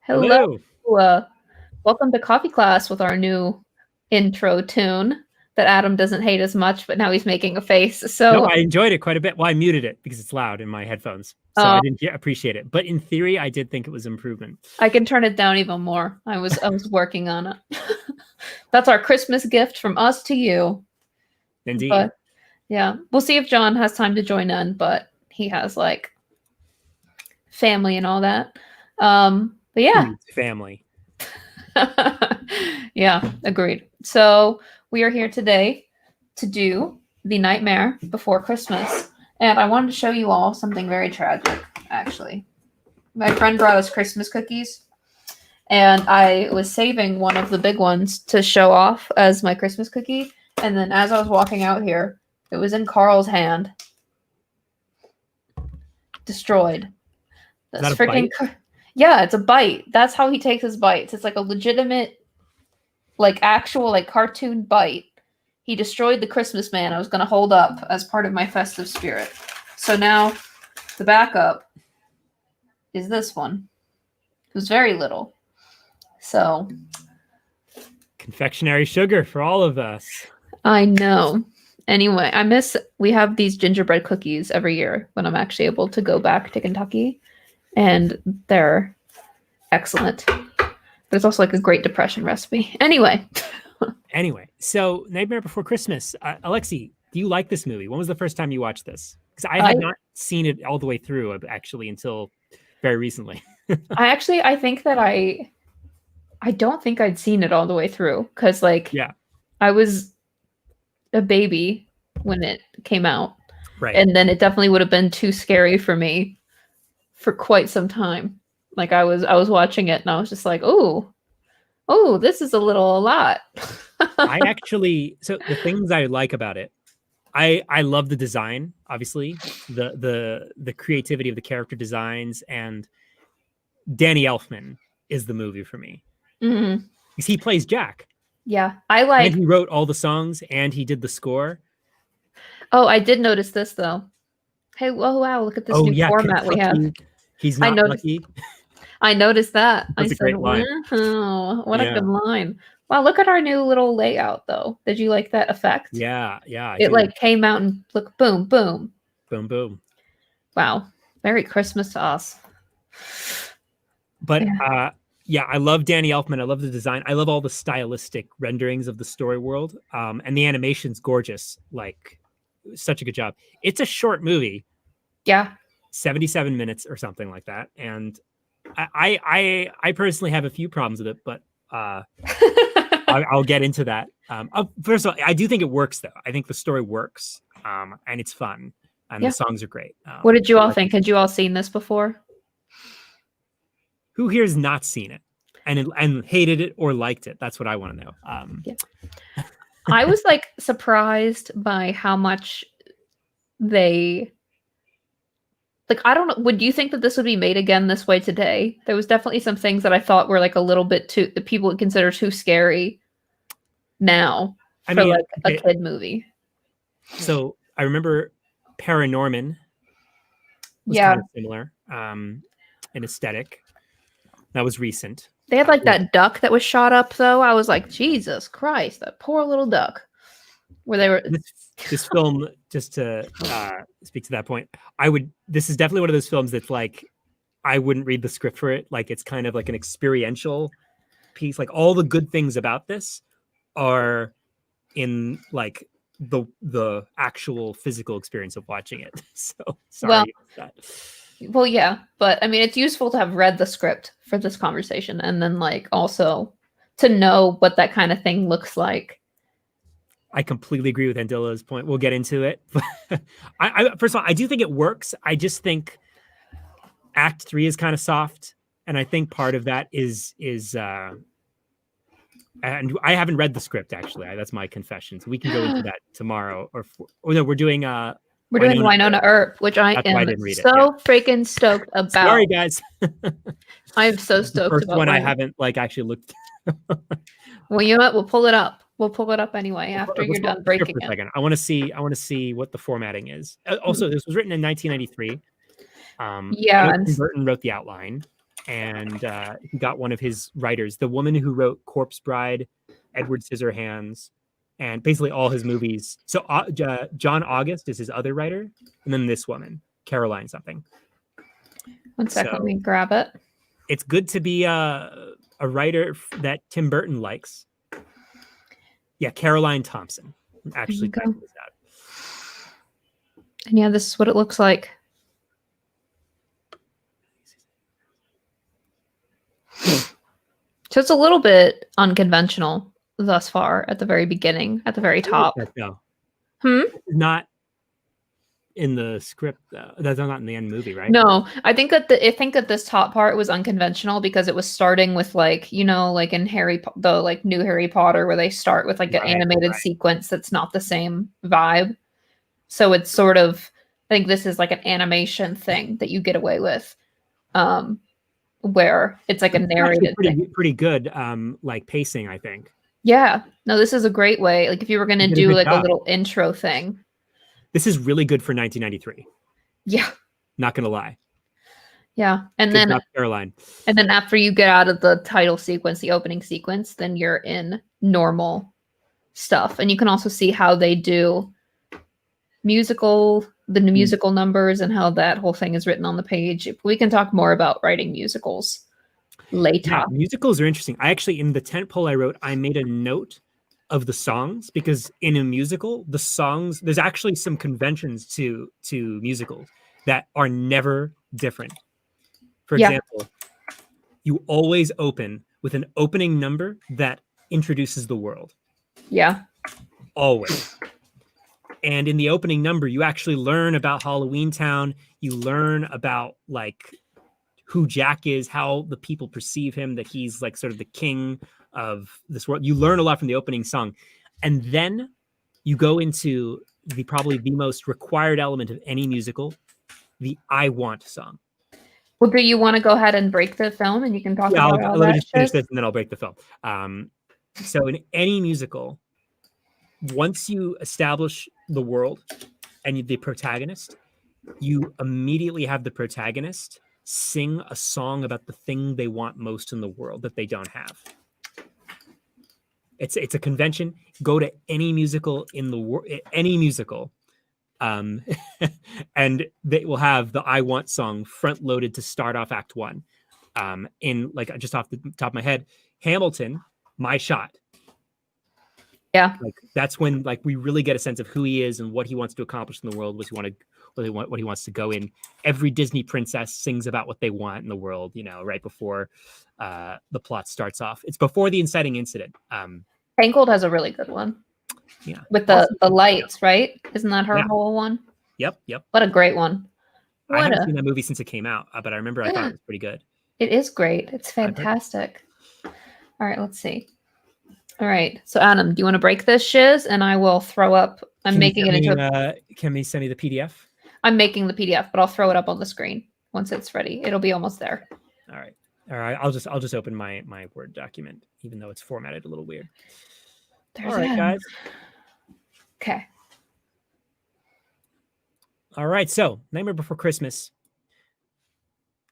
Hello. Hello. Welcome to Coffee Class with our new intro tune that Adam doesn't hate as much, but now he's making a face. So No, I enjoyed it quite a bit. Well, I muted it because it's loud in my headphones, so I didn't appreciate it. But in theory, I did think it was improvement. I can turn it down even more. I was working on it. That's our Christmas gift from us to you. Indeed. But yeah, we'll see if John has time to join in, but he has like family and all that. But yeah. Family. Yeah, agreed. So we are here today to do The Nightmare Before Christmas. And I wanted to show you all something very tragic, actually. My friend brought us Christmas cookies, and I was saving one of the big ones to show off as my Christmas cookie. And then as I was walking out here, it was in Carl's hand. Destroyed. That's freaking... Yeah, it's a bite. That's how he takes his bites. It's like a legitimate, like actual, like cartoon bite. He destroyed the Christmas man I was going to hold up as part of my festive spirit. So now the backup is this one. It was very little. So. Confectionery sugar for all of us. I know. Anyway, we have these gingerbread cookies every year when I'm actually able to go back to Kentucky. And they're excellent. But it's also like a Great Depression recipe. Anyway. So Nightmare Before Christmas. Alexie, do you like this movie? When was the first time you watched this? Because I had not seen it all the way through, actually, until very recently. I think that I don't think I'd seen it all the way through. Because, like, I was a baby when it came out. Right. And then it definitely would have been too scary for me for quite some time. Like I was watching it and I was just like, oh, this is a lot. So the things I like about it, I love the design, obviously, the creativity of the character designs, and Danny Elfman is the movie for me. Mm-hmm. Because he plays Jack. Yeah, and he wrote all the songs and he did the score. Oh, I did notice this though. Hey, wow, look at this new format we have. He's not lucky. I noticed that. That's a great line. Wow, what a good line. Wow, look at our new little layout though. Did you like that effect? Yeah. It like came out and look, boom, boom. Boom, boom. Wow. Very Christmas to us. But I love Danny Elfman. I love the design. I love all the stylistic renderings of the story world. And the animation's gorgeous. Like, such a good job. It's a short movie. Yeah. 77 minutes or something like that. And I personally have a few problems with it, but I'll get into that. First of all, I do think it works though. I think the story works, and it's fun, and the songs are great. What did you all think? Had you all seen this before? Who here has not seen it and hated it or liked it? That's what I want to know. I was like surprised by how much they... Like, I don't know. Would you think that this would be made again this way today? There was definitely some things that I thought were like a little bit that people would consider too scary now for a kid movie. So I remember Paranorman was kind of similar in aesthetic. That was recent. They had like that duck that was shot up though. I was like, Jesus Christ, that poor little duck. Where they were... This film, just to speak to that point, this is definitely one of those films that's like, I wouldn't read the script for it. Like, it's kind of like an experiential piece. Like, all the good things about this are in like the actual physical experience of watching it. So sorry about that. Well, yeah, but I mean, it's useful to have read the script for this conversation, and then like also to know what that kind of thing looks like. I completely agree with Andilla's point. We'll get into it. First of all, I do think it works. I just think Act 3 is kind of soft, and I think part of that is and I haven't read the script actually. That's my confession. So we can go into that tomorrow. We're doing Winona Earp, which I am freaking stoked about. Sorry, guys. I'm so stoked. The first one I haven't like actually looked. Well, you know what? We'll pull it up. We'll pull it up anyway after you're done breaking it. I want to see what the formatting is. Also, this was written in 1993. And Burton wrote the outline. and he got one of his writers, the woman who wrote Corpse Bride, Edward Scissorhands, and basically all his movies. So John August is his other writer, and then this woman, Caroline something. One second, let me grab it. It's good to be a writer that Tim Burton likes. Yeah, Caroline Thompson. Actually, typing this out. And yeah, this is what it looks like. So it's a little bit unconventional thus far at the very beginning, at the very top. No. Not in the script. That's not in the end movie, right? No, I think that this top part was unconventional because it was starting with like, you know, like in the like new Harry Potter where they start with like an animated sequence that's not the same vibe. So it's sort of, I think this is like an animation thing that you get away with, where it's like a narrated thing. Pretty good, like pacing, I think. Yeah, no, this is a great way. Like if you were going to do like a little intro thing. This is really good for 1993. Yeah. Not going to lie. Yeah. And good then job, Caroline. And then after you get out of the title sequence, the opening sequence, then you're in normal stuff. And you can also see how they do the musical numbers and how that whole thing is written on the page. We can talk more about writing musicals later. Yeah, musicals are interesting. I actually, in the tent pole I wrote, I made a note of the songs, because in a musical, the songs, there's actually some conventions to musicals that are never different. For example, you always open with an opening number that introduces the world. Yeah. Always. And in the opening number, you actually learn about Halloween Town. You learn about like who Jack is, how the people perceive him, that he's like sort of the king of this world. You learn a lot from the opening song. And then you go into probably the most required element of any musical, the I Want song. Well, do you want to go ahead and break the film and you can talk about all let me that just finish this and then I'll break the film. So in any musical, once you establish the world and the protagonist, you immediately have the protagonist sing a song about the thing they want most in the world that they don't have. It's a convention. Go to any musical in the world, any musical, and they will have the I Want song front loaded to start off Act 1. In like just off the top of my head, Hamilton, My Shot. Yeah, like that's when like we really get a sense of who he is and what he wants to accomplish in the world, what he wants to go in. Every Disney princess sings about what they want in the world, you know, right before the plot starts off. It's before the inciting incident. Tangled has a really good one. Yeah, with the lights, right? Isn't that her whole one? Yep. What a great one. I haven't seen that movie since it came out, but I remember I thought it was pretty good. It is great. It's fantastic. All right, let's see. All right, so Adam, do you want to break this shiz and I will throw up? I'm making it into. Can we send me the PDF? I'm making the PDF, but I'll throw it up on the screen once it's ready. It'll be almost there. All right. I'll just open my Word document, even though it's formatted a little weird. All right, guys. Okay. All right. So Nightmare Before Christmas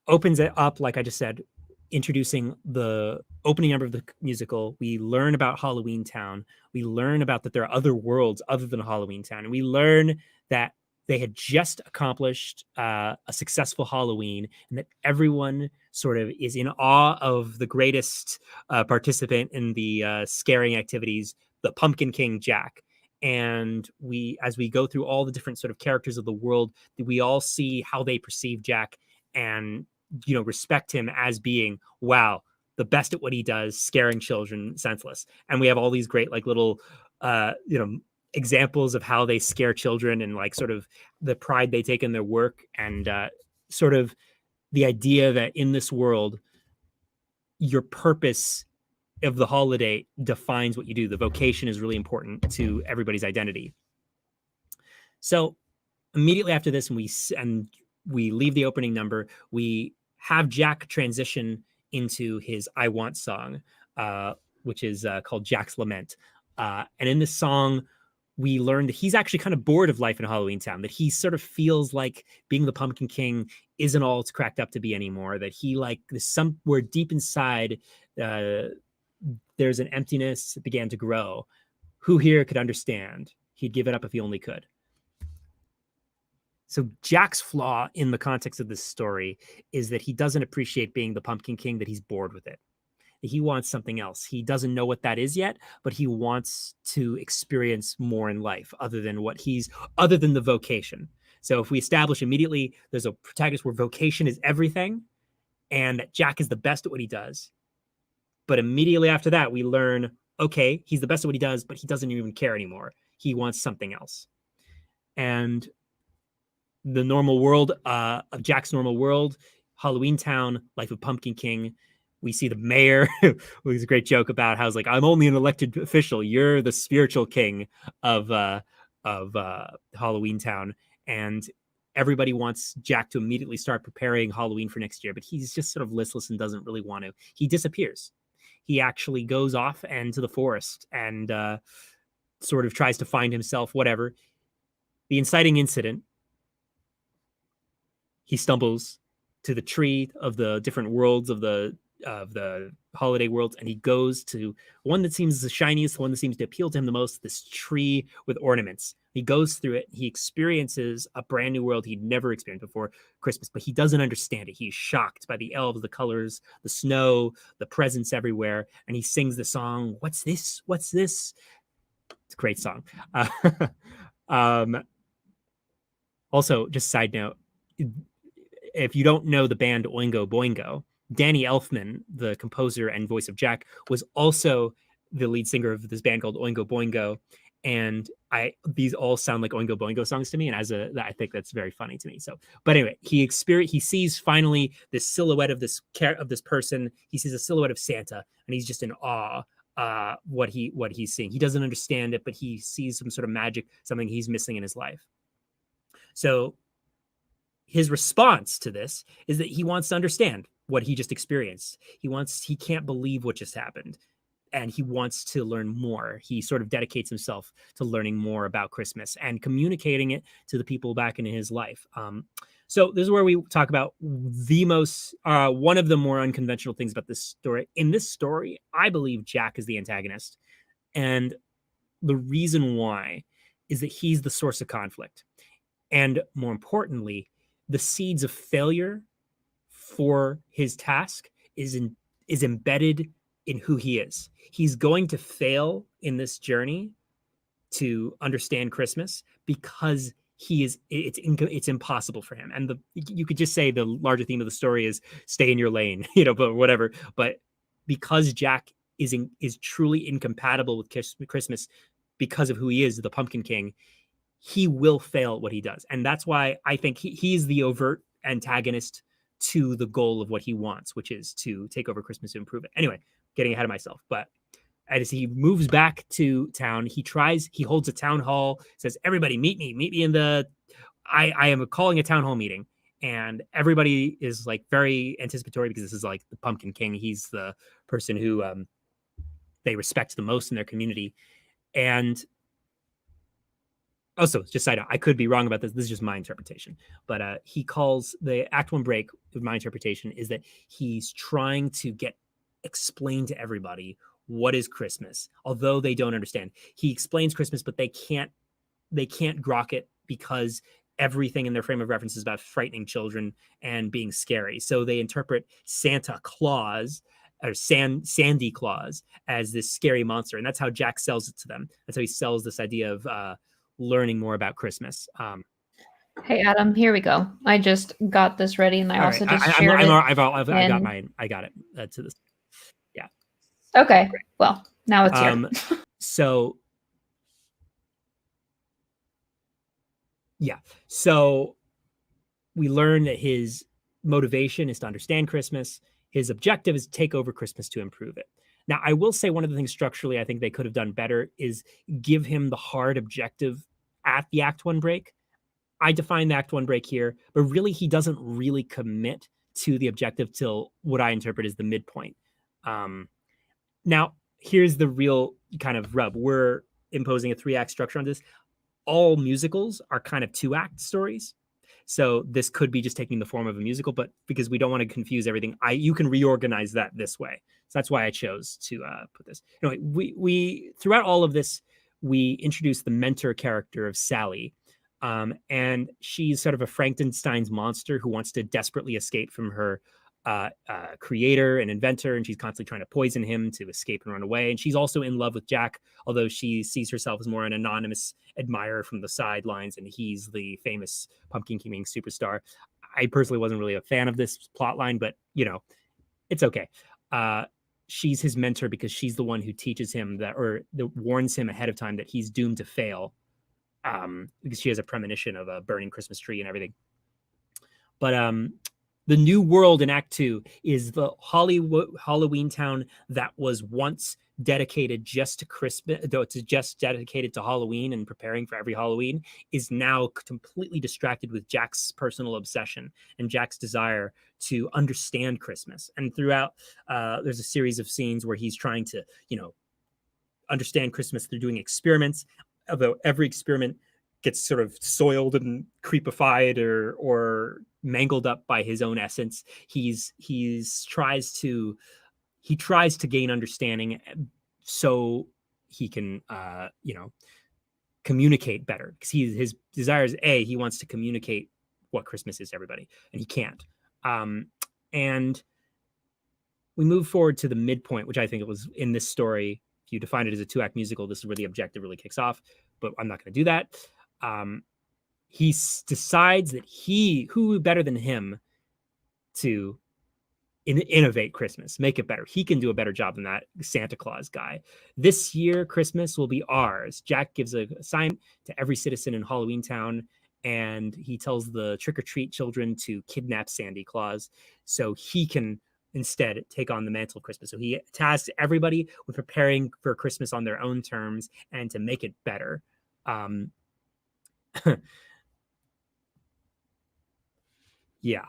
opens it up, like I just said, introducing the opening number of the musical. We learn about Halloween Town. We learn about that there are other worlds other than Halloween Town. And we learn that they had just accomplished a successful Halloween, and that everyone sort of is in awe of the greatest participant in the scaring activities, the Pumpkin King Jack. And as we go through all the different sort of characters of the world, we all see how they perceive Jack and, you know, respect him as being, wow, the best at what he does, scaring children senseless. And we have all these great, like, little, examples of how they scare children and like sort of the pride they take in their work, and sort of the idea that in this world, your purpose of the holiday defines what you do. The vocation is really important to everybody's identity. So immediately after this, and we leave the opening number, we have Jack transition into his I Want song, which is called Jax Lament. And in this song, we learn that he's actually kind of bored of life in Halloween Town, that he sort of feels like being the Pumpkin King isn't all it's cracked up to be anymore, that he like somewhere deep inside, there's an emptiness that began to grow. Who here could understand? He'd give it up if he only could. So Jack's flaw in the context of this story is that he doesn't appreciate being the Pumpkin King, that he's bored with it. He wants something else. He doesn't know what that is yet, but he wants to experience more in life other than the vocation. So if we establish immediately there's a protagonist where vocation is everything and that Jack is the best at what he does, but immediately after that we learn, okay, he's the best at what he does, but he doesn't even care anymore. He wants something else. And the normal world of Jack's normal world, Halloween Town, Life of Pumpkin King, we see the mayor, who's a great joke about how it's like, I'm only an elected official. You're the spiritual king of Halloween Town. And everybody wants Jack to immediately start preparing Halloween for next year, but he's just sort of listless and doesn't really want to. He disappears. He actually goes off into the forest and sort of tries to find himself, whatever. The inciting incident, he stumbles to the tree of the different worlds of the holiday worlds, and he goes to one that seems the shiniest, the one that seems to appeal to him the most, this tree with ornaments. He goes through it. He experiences a brand new world he'd never experienced before, Christmas, but he doesn't understand it. He's shocked by the elves, the colors, the snow, the presents everywhere, and he sings the song, "What's this? What's this?" It's a great song. Also, just side note, if you don't know the band Oingo Boingo, Danny Elfman, the composer and voice of Jack, was also the lead singer of this band called Oingo Boingo. And these all sound like Oingo Boingo songs to me. And I think that's very funny to me. So, but anyway, he sees finally this silhouette of this person. He sees a silhouette of Santa, and he's just in awe. What he's seeing. He doesn't understand it, but he sees some sort of magic, something he's missing in his life. So his response to this is that he wants to understand what he just experienced. He can't believe what just happened, and he wants to learn more. He sort of dedicates himself to learning more about Christmas and communicating it to the people back in his life. So this is where we talk about one of the more unconventional things about this story. In this story, I believe Jack is the antagonist. And the reason why is that he's the source of conflict. And more importantly, the seeds of failure for his task is embedded in who he is. He's going to fail in this journey to understand Christmas because it's impossible for him. And you could just say the larger theme of the story is stay in your lane, but whatever. But because Jack is truly incompatible with Christmas because of who he is, the Pumpkin King, he will fail at what he does. And that's why I think he's the overt antagonist to the goal of what he wants, which is to take over Christmas to improve it. Anyway, getting ahead of myself. But as he moves back to town, he holds a town hall, says, everybody meet me in I am calling a town hall meeting. And everybody is like very anticipatory because this is like the Pumpkin King. He's the person who they respect the most in their community. And also, just side note, I could be wrong about this. This is just my interpretation. But he calls the Act 1 break, with my interpretation, is that he's trying to explain to everybody what is Christmas, although they don't understand. He explains Christmas, but they can't grok it because everything in their frame of reference is about frightening children and being scary. So they interpret Santa Claus or Sandy Claus as this scary monster. And that's how Jack sells it to them. That's how he sells this idea of learning more about Christmas. Hey, Adam, here we go. I just got this ready, and I also just shared it. I got mine. I got it to this. Yeah. Okay. Well, now it's here. So, yeah. So we learn that his motivation is to understand Christmas. His objective is to take over Christmas to improve it. Now, I will say one of the things structurally I think they could have done better is give him the hard objective at the Act 1 break. I define the Act 1 break here, but really he doesn't really commit to the objective till what I interpret as the midpoint. Now, here's the real kind of rub. imposing a 3-act structure on this. All musicals are kind of 2-act stories. So this could be just taking the form of a musical, but because we don't want to confuse everything, you can reorganize that this way. So that's why I chose to put this. Anyway, we throughout all of this, we introduce the mentor character of Sally. And she's sort of a Frankenstein's monster who wants to desperately escape from her creator and inventor, and she's constantly trying to poison him to escape and run away. And she's also in love with Jack, although she sees herself as more an anonymous admirer from the sidelines, and he's the famous Pumpkin King superstar. I personally wasn't really a fan of this plot line, but it's okay. She's his mentor because she's the one who teaches him that, or warns him ahead of time that he's doomed to fail, because she has a premonition of a burning Christmas tree and everything. But the new world in Act 2 is the Halloween town that was once dedicated just to Christmas, though it's just dedicated to Halloween and preparing for every Halloween, is now completely distracted with Jack's personal obsession and Jack's desire to understand Christmas. And throughout, there's a series of scenes where he's trying to, understand Christmas through doing experiments, although every experiment gets sort of soiled and creepified or mangled up by his own essence. He tries to gain understanding so he can communicate better, because his desire is he wants to communicate what Christmas is to everybody, and he can't. And we move forward to the midpoint, which I think it was in this story. If you define it as a 2-act musical, this is where the objective really kicks off, but I'm not going to do that. He decides that who better than him to innovate Christmas, make it better. He can do a better job than that Santa Claus guy. This year, Christmas will be ours. Jack gives a sign to every citizen in Halloween Town, and he tells the trick-or-treat children to kidnap Sandy Claus so he can instead take on the mantle of Christmas. So he tasks everybody with preparing for Christmas on their own terms and to make it better. Yeah.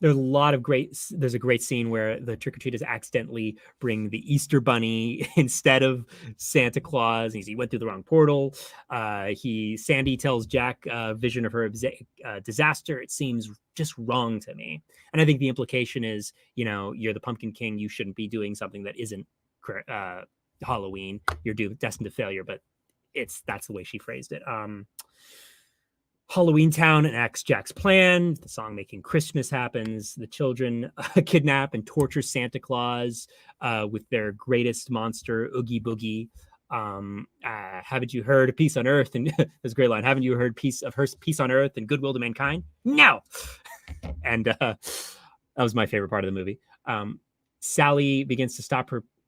There's a great scene where the trick-or-treaters accidentally bring the Easter Bunny instead of Santa Claus. He went through the wrong portal. Sandy tells Jack a vision of her disaster. It seems just wrong to me. And I think the implication is, you're the Pumpkin King. You shouldn't be doing something that isn't Halloween. You're destined to failure, but that's the way she phrased it. Halloween Town enacts Jack's plan. The song Making Christmas happens. The children kidnap and torture Santa Claus with their greatest monster, Oogie Boogie. Haven't you heard Peace on Earth? And that's a great line. Haven't you heard peace on Earth and goodwill to mankind? No. And that was my favorite part of the movie. Sally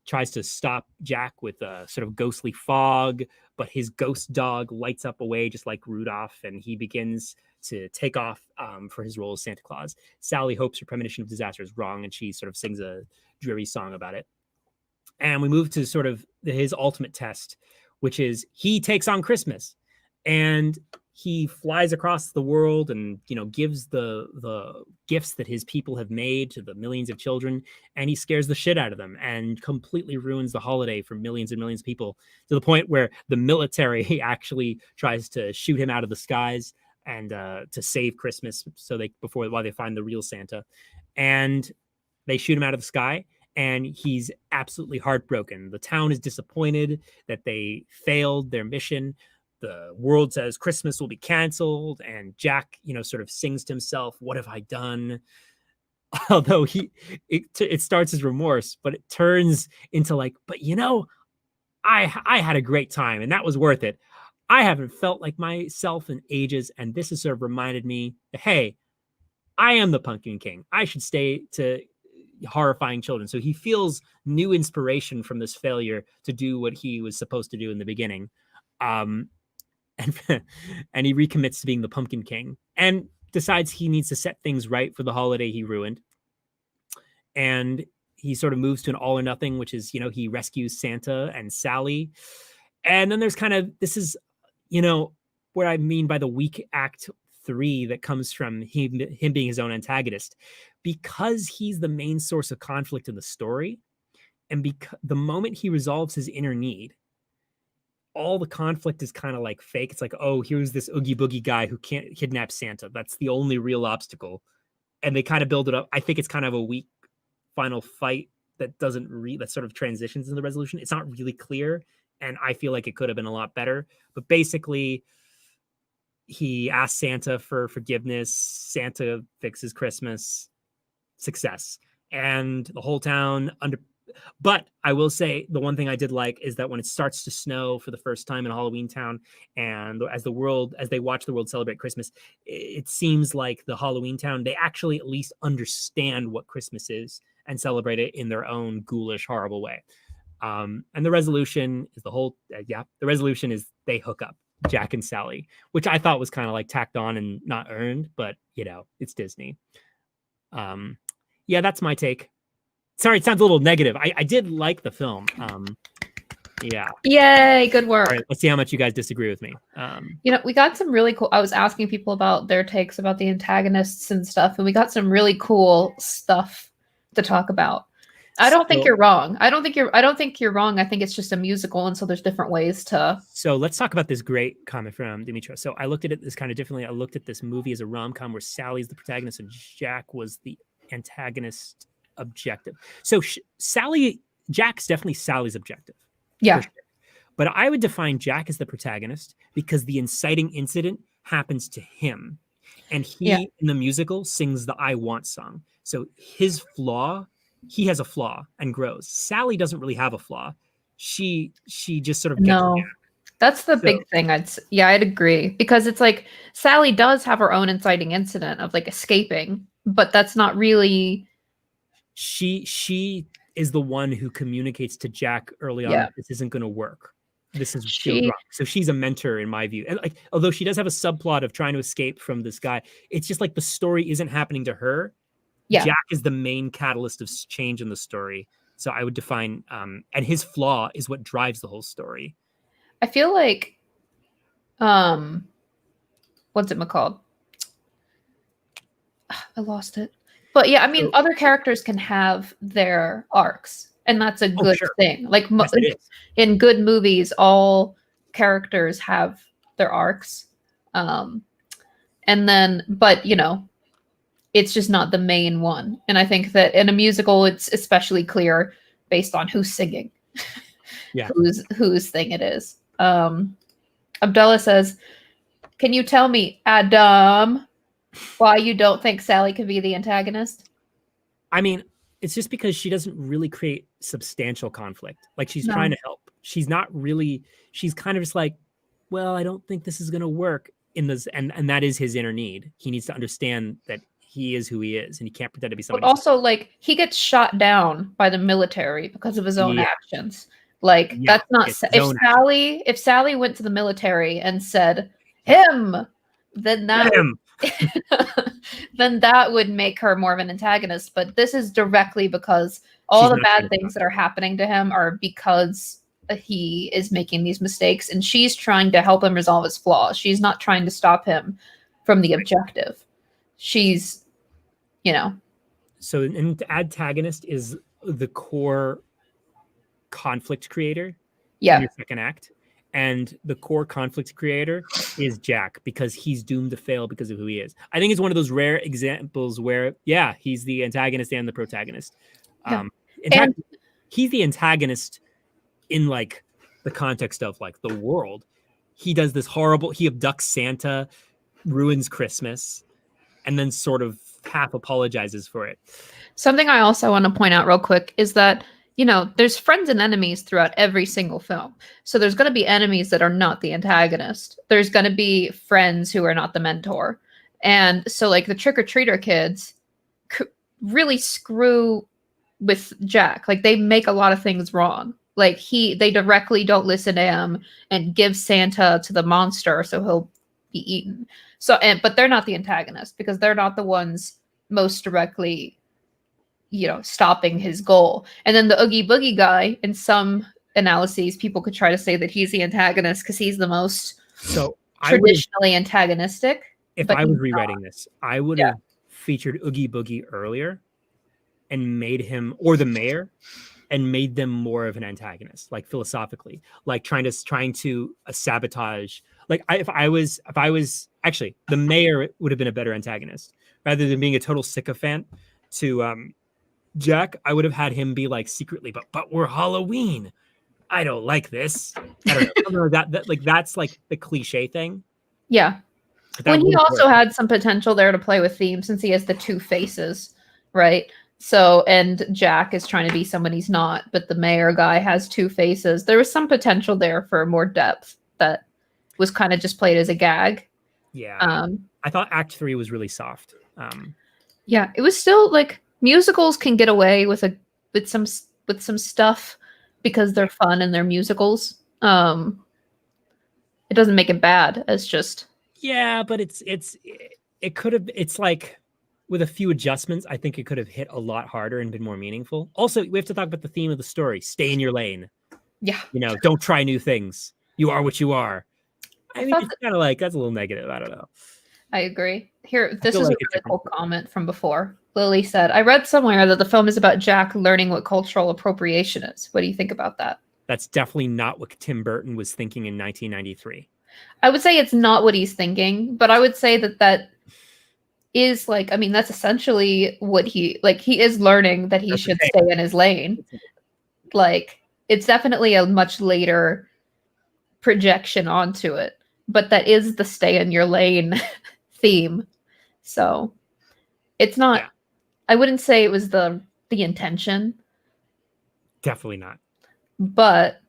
tries to stop Jack with a sort of ghostly fog, but his ghost dog lights up away just like Rudolph, and he begins to take off for his role as Santa Claus. Sally hopes her premonition of disaster is wrong, and she sort of sings a dreary song about it. And we move to sort of his ultimate test, which is he takes on Christmas, and he flies across the world and gives the gifts that his people have made to the millions of children, and he scares the shit out of them and completely ruins the holiday for millions and millions of people, to the point where the military actually tries to shoot him out of the skies and to save Christmas while they find the real Santa. And they shoot him out of the sky, and he's absolutely heartbroken. The town is disappointed that they failed their mission. The world says Christmas will be canceled, and Jack, sort of sings to himself, "What have I done?" Although it starts as remorse, but it turns into but I had a great time, and that was worth it. I haven't felt like myself in ages, and this has sort of reminded me that, hey, I am the Pumpkin King. I should stay to horrifying children. So he feels new inspiration from this failure to do what he was supposed to do in the beginning. And he recommits to being the Pumpkin King and decides he needs to set things right for the holiday he ruined. And he sort of moves to an all or nothing, which is, he rescues Santa and Sally. And then there's this is, what I mean by the weak Act 3 that comes from him being his own antagonist, because he's the main source of conflict in the story. And because the moment he resolves his inner need, all the conflict is kind of like fake. It's like, oh, here's this Oogie Boogie guy who can't kidnap Santa. That's the only real obstacle. And they kind of build it up. I think it's kind of a weak final fight that doesn't that sort of transitions in the resolution. It's not really clear. And I feel like it could have been a lot better. But basically, he asks Santa for forgiveness. Santa fixes Christmas. Success. And the whole town But I will say the one thing I did like is that when it starts to snow for the first time in Halloween Town, and as they watch the world celebrate Christmas, it seems like the Halloween Town, they actually at least understand what Christmas is and celebrate it in their own ghoulish, horrible way. And the resolution is the resolution is they hook up, Jack and Sally, which I thought was kind of like tacked on and not earned, but it's Disney. That's my take. Sorry, it sounds a little negative. I did like the film. Yeah. Yay, good work. All right, let's see how much you guys disagree with me. We got some really cool. I was asking people about their takes about the antagonists and stuff, and we got some really cool stuff to talk about. I don't think you're wrong. I don't think you're wrong. I think it's just a musical, and so there's different ways to. So let's talk about this great comment from Dimitra. So I looked at this kind of differently. I looked at this movie as a rom-com where Sally's the protagonist and Jack was the antagonist. Objective. So Jack's definitely Sally's objective. Yeah. Sure. But I would define Jack as the protagonist because the inciting incident happens to him. And he, in the musical, sings the I Want song. So he has a flaw and grows. Sally doesn't really have a flaw. She just sort of gets Jack. That's the big thing. I'd agree. Because it's like Sally does have her own inciting incident of like escaping, but that's not really... She is the one who communicates to Jack early on that this isn't going to work. This is wrong. So she's a mentor in my view. And like, although she does have a subplot of trying to escape from this guy, it's just like the story isn't happening to her. Yeah. Jack is the main catalyst of change in the story. So I would define, and his flaw is what drives the whole story. I feel like, what's it called? I lost it. But yeah, I mean, other characters can have their arcs, and that's a good thing. Like in good movies, all characters have their arcs. But it's just not the main one. And I think that in a musical, it's especially clear based on who's singing, whose thing it is. Abdullah says, "Can you tell me, Adam, why you don't think Sally could be the antagonist?" I mean, it's just because she doesn't really create substantial conflict. Like she's trying to help. She's not really, she's kind of just like, well, I don't think this is going to work in this. And that is his inner need. He needs to understand that he is who he is and he can't pretend to be somebody. But also like he gets shot down by the military because of his own actions. Like that's not, if Sally went to the military and said him, then that then that would make her more of an antagonist. But this is directly because all the bad things that are happening to him are because he is making these mistakes, and she's trying to help him resolve his flaws. She's not trying to stop him from the objective. She's, So an antagonist is the core conflict creator in your second act. And the core conflict creator is Jack because he's doomed to fail because of who he is. I think it's one of those rare examples where, he's the antagonist and the protagonist. In fact, he's the antagonist in like the context of like the world. He does this horrible, he abducts Santa, ruins Christmas, and then sort of half apologizes for it. Something I also want to point out real quick is that there's friends and enemies throughout every single film. So there's going to be enemies that are not the antagonist. There's going to be friends who are not the mentor. And so like the trick-or-treater kids really screw with Jack. Like they make a lot of things wrong. Like they directly don't listen to him and give Santa to the monster so he'll be eaten. So, but they're not the antagonist because they're not the ones most directly stopping his goal. And then the Oogie Boogie guy, in some analyses, people could try to say that he's the antagonist because he's the most traditionally antagonistic. If I was rewriting this, I would have featured Oogie Boogie earlier and made him, or the mayor, and made them more of an antagonist, like philosophically, like trying to sabotage. Like if I was actually, the mayor would have been a better antagonist rather than being a total sycophant to Jack. I would have had him be like secretly, but we're Halloween. I don't like this. I don't know. Something like that like that's like the cliche thing. Yeah. When he also had some potential there to play with themes, since he has the two faces, right? So, and Jack is trying to be someone he's not, but the mayor guy has two faces. There was some potential there for more depth that was kind of just played as a gag. Yeah. I thought Act 3 was really soft. Yeah, it was still like musicals can get away with some stuff because they're fun and they're musicals. It doesn't make it bad. It's just but it could have. It's like with a few adjustments, I think it could have hit a lot harder and been more meaningful. Also, we have to talk about the theme of the story: stay in your lane. Yeah, don't try new things. You are what you are. I mean, it's kind of like that's a little negative. I don't know. I agree. Here, this is a really cool comment from before. Lily said, I read somewhere that the film is about Jack learning what cultural appropriation is. What do you think about that? That's definitely not what Tim Burton was thinking in 1993. I would say it's not what he's thinking, but I would say that is like, I mean, that's essentially what he is learning that he should stay in his lane. Like, it's definitely a much later projection onto it, but that is the stay in your lane theme. So it's not, I wouldn't say it was the intention. Definitely not. But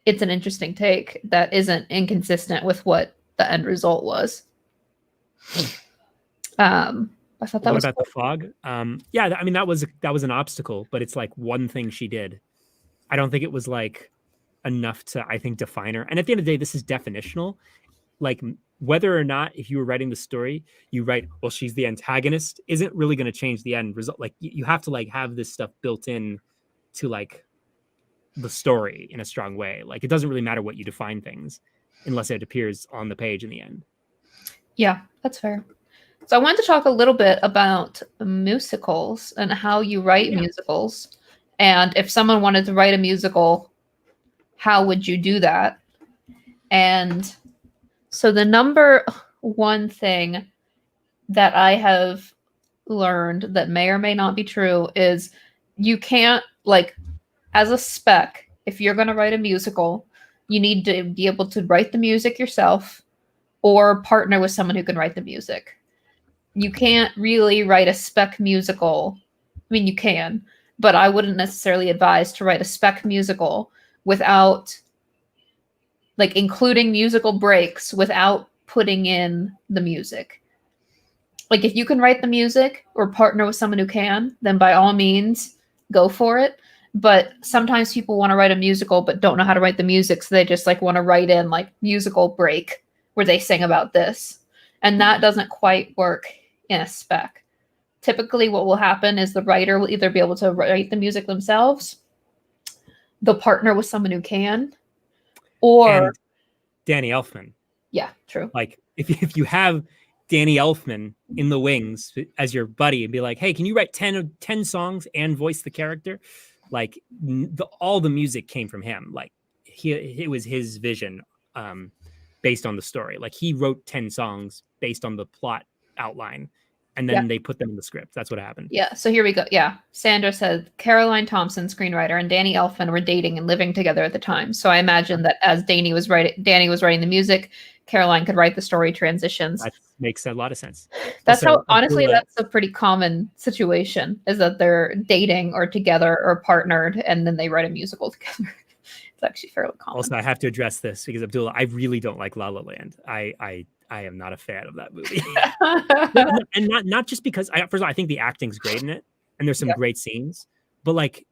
it's an interesting take that isn't inconsistent with what the end result was. I thought that was about cool. The fog. Yeah, I mean that was an obstacle, but it's like one thing she did. I don't think it was like enough to, I think, define her. And at the end of the day, this is definitional. Like whether or not, if you were writing the story, you write, well, she's the antagonist, isn't really going to change the end result. Like you have to like have this stuff built in to like the story in a strong way. Like it doesn't really matter what you define things unless it appears on the page in the end. Yeah, that's fair. So I wanted to talk a little bit about musicals and how you write musicals. And if someone wanted to write a musical, how would you do that? And so the number one thing that I have learned that may or may not be true is you can't, like, as a spec, if you're going to write a musical, you need to be able to write the music yourself or partner with someone who can write the music. You can't really write a spec musical. I mean, you can, but I wouldn't necessarily advise to write a spec musical without, like, including musical breaks without putting in the music. Like, if you can write the music or partner with someone who can, then by all means, go for it. But sometimes people want to write a musical but don't know how to write the music, so they just like want to write in like musical break where they sing about this. And that doesn't quite work in a spec. Typically what will happen is the writer will either be able to write the music themselves, they'll partner with someone who can, or and Danny Elfman. Yeah, true. Like if you have Danny Elfman in the wings as your buddy and be like, hey, can you write 10 songs and voice the character? Like all the music came from him. Like it was his vision based on the story. Like he wrote 10 songs based on the plot outline, and then they put them in the script. That's what happened. Yeah. So here we go. Yeah. Sandra said Caroline Thompson, screenwriter, and Danny Elfman were dating and living together at the time. So I imagine that as Danny was writing the music, Caroline could write the story transitions. That makes a lot of sense. That's also, how, honestly, that's a pretty common situation, is that they're dating or together or partnered, and then they write a musical together. It's actually fairly common. Also, I have to address this because Abdullah, I really don't like La La Land. I am not a fan of that movie. And not just because, first of all, I think the acting's great in it, and there's some great scenes, but like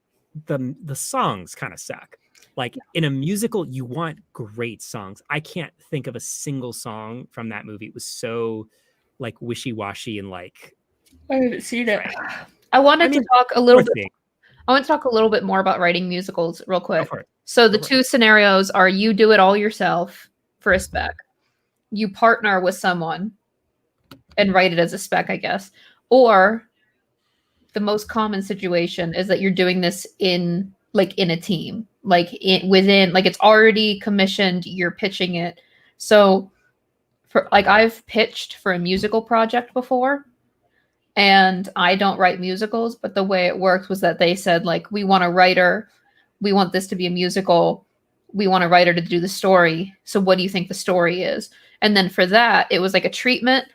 the songs kind of suck. Like in a musical, you want great songs. I can't think of a single song from that movie. It was so like wishy-washy and like. I didn't see that. I want to talk a little bit more about writing musicals real quick. So the two scenarios are: you do it all yourself for a spec, you partner with someone and write it as a spec, I guess, or the most common situation is that you're doing this in a team, within, like, it's already commissioned, you're pitching it. So for like, I've pitched for a musical project before, and I don't write musicals, but the way it worked was that they said, like, we want a writer, we want this to be a musical, we want a writer to do the story. So what do you think the story is? And then for that, it was like a treatment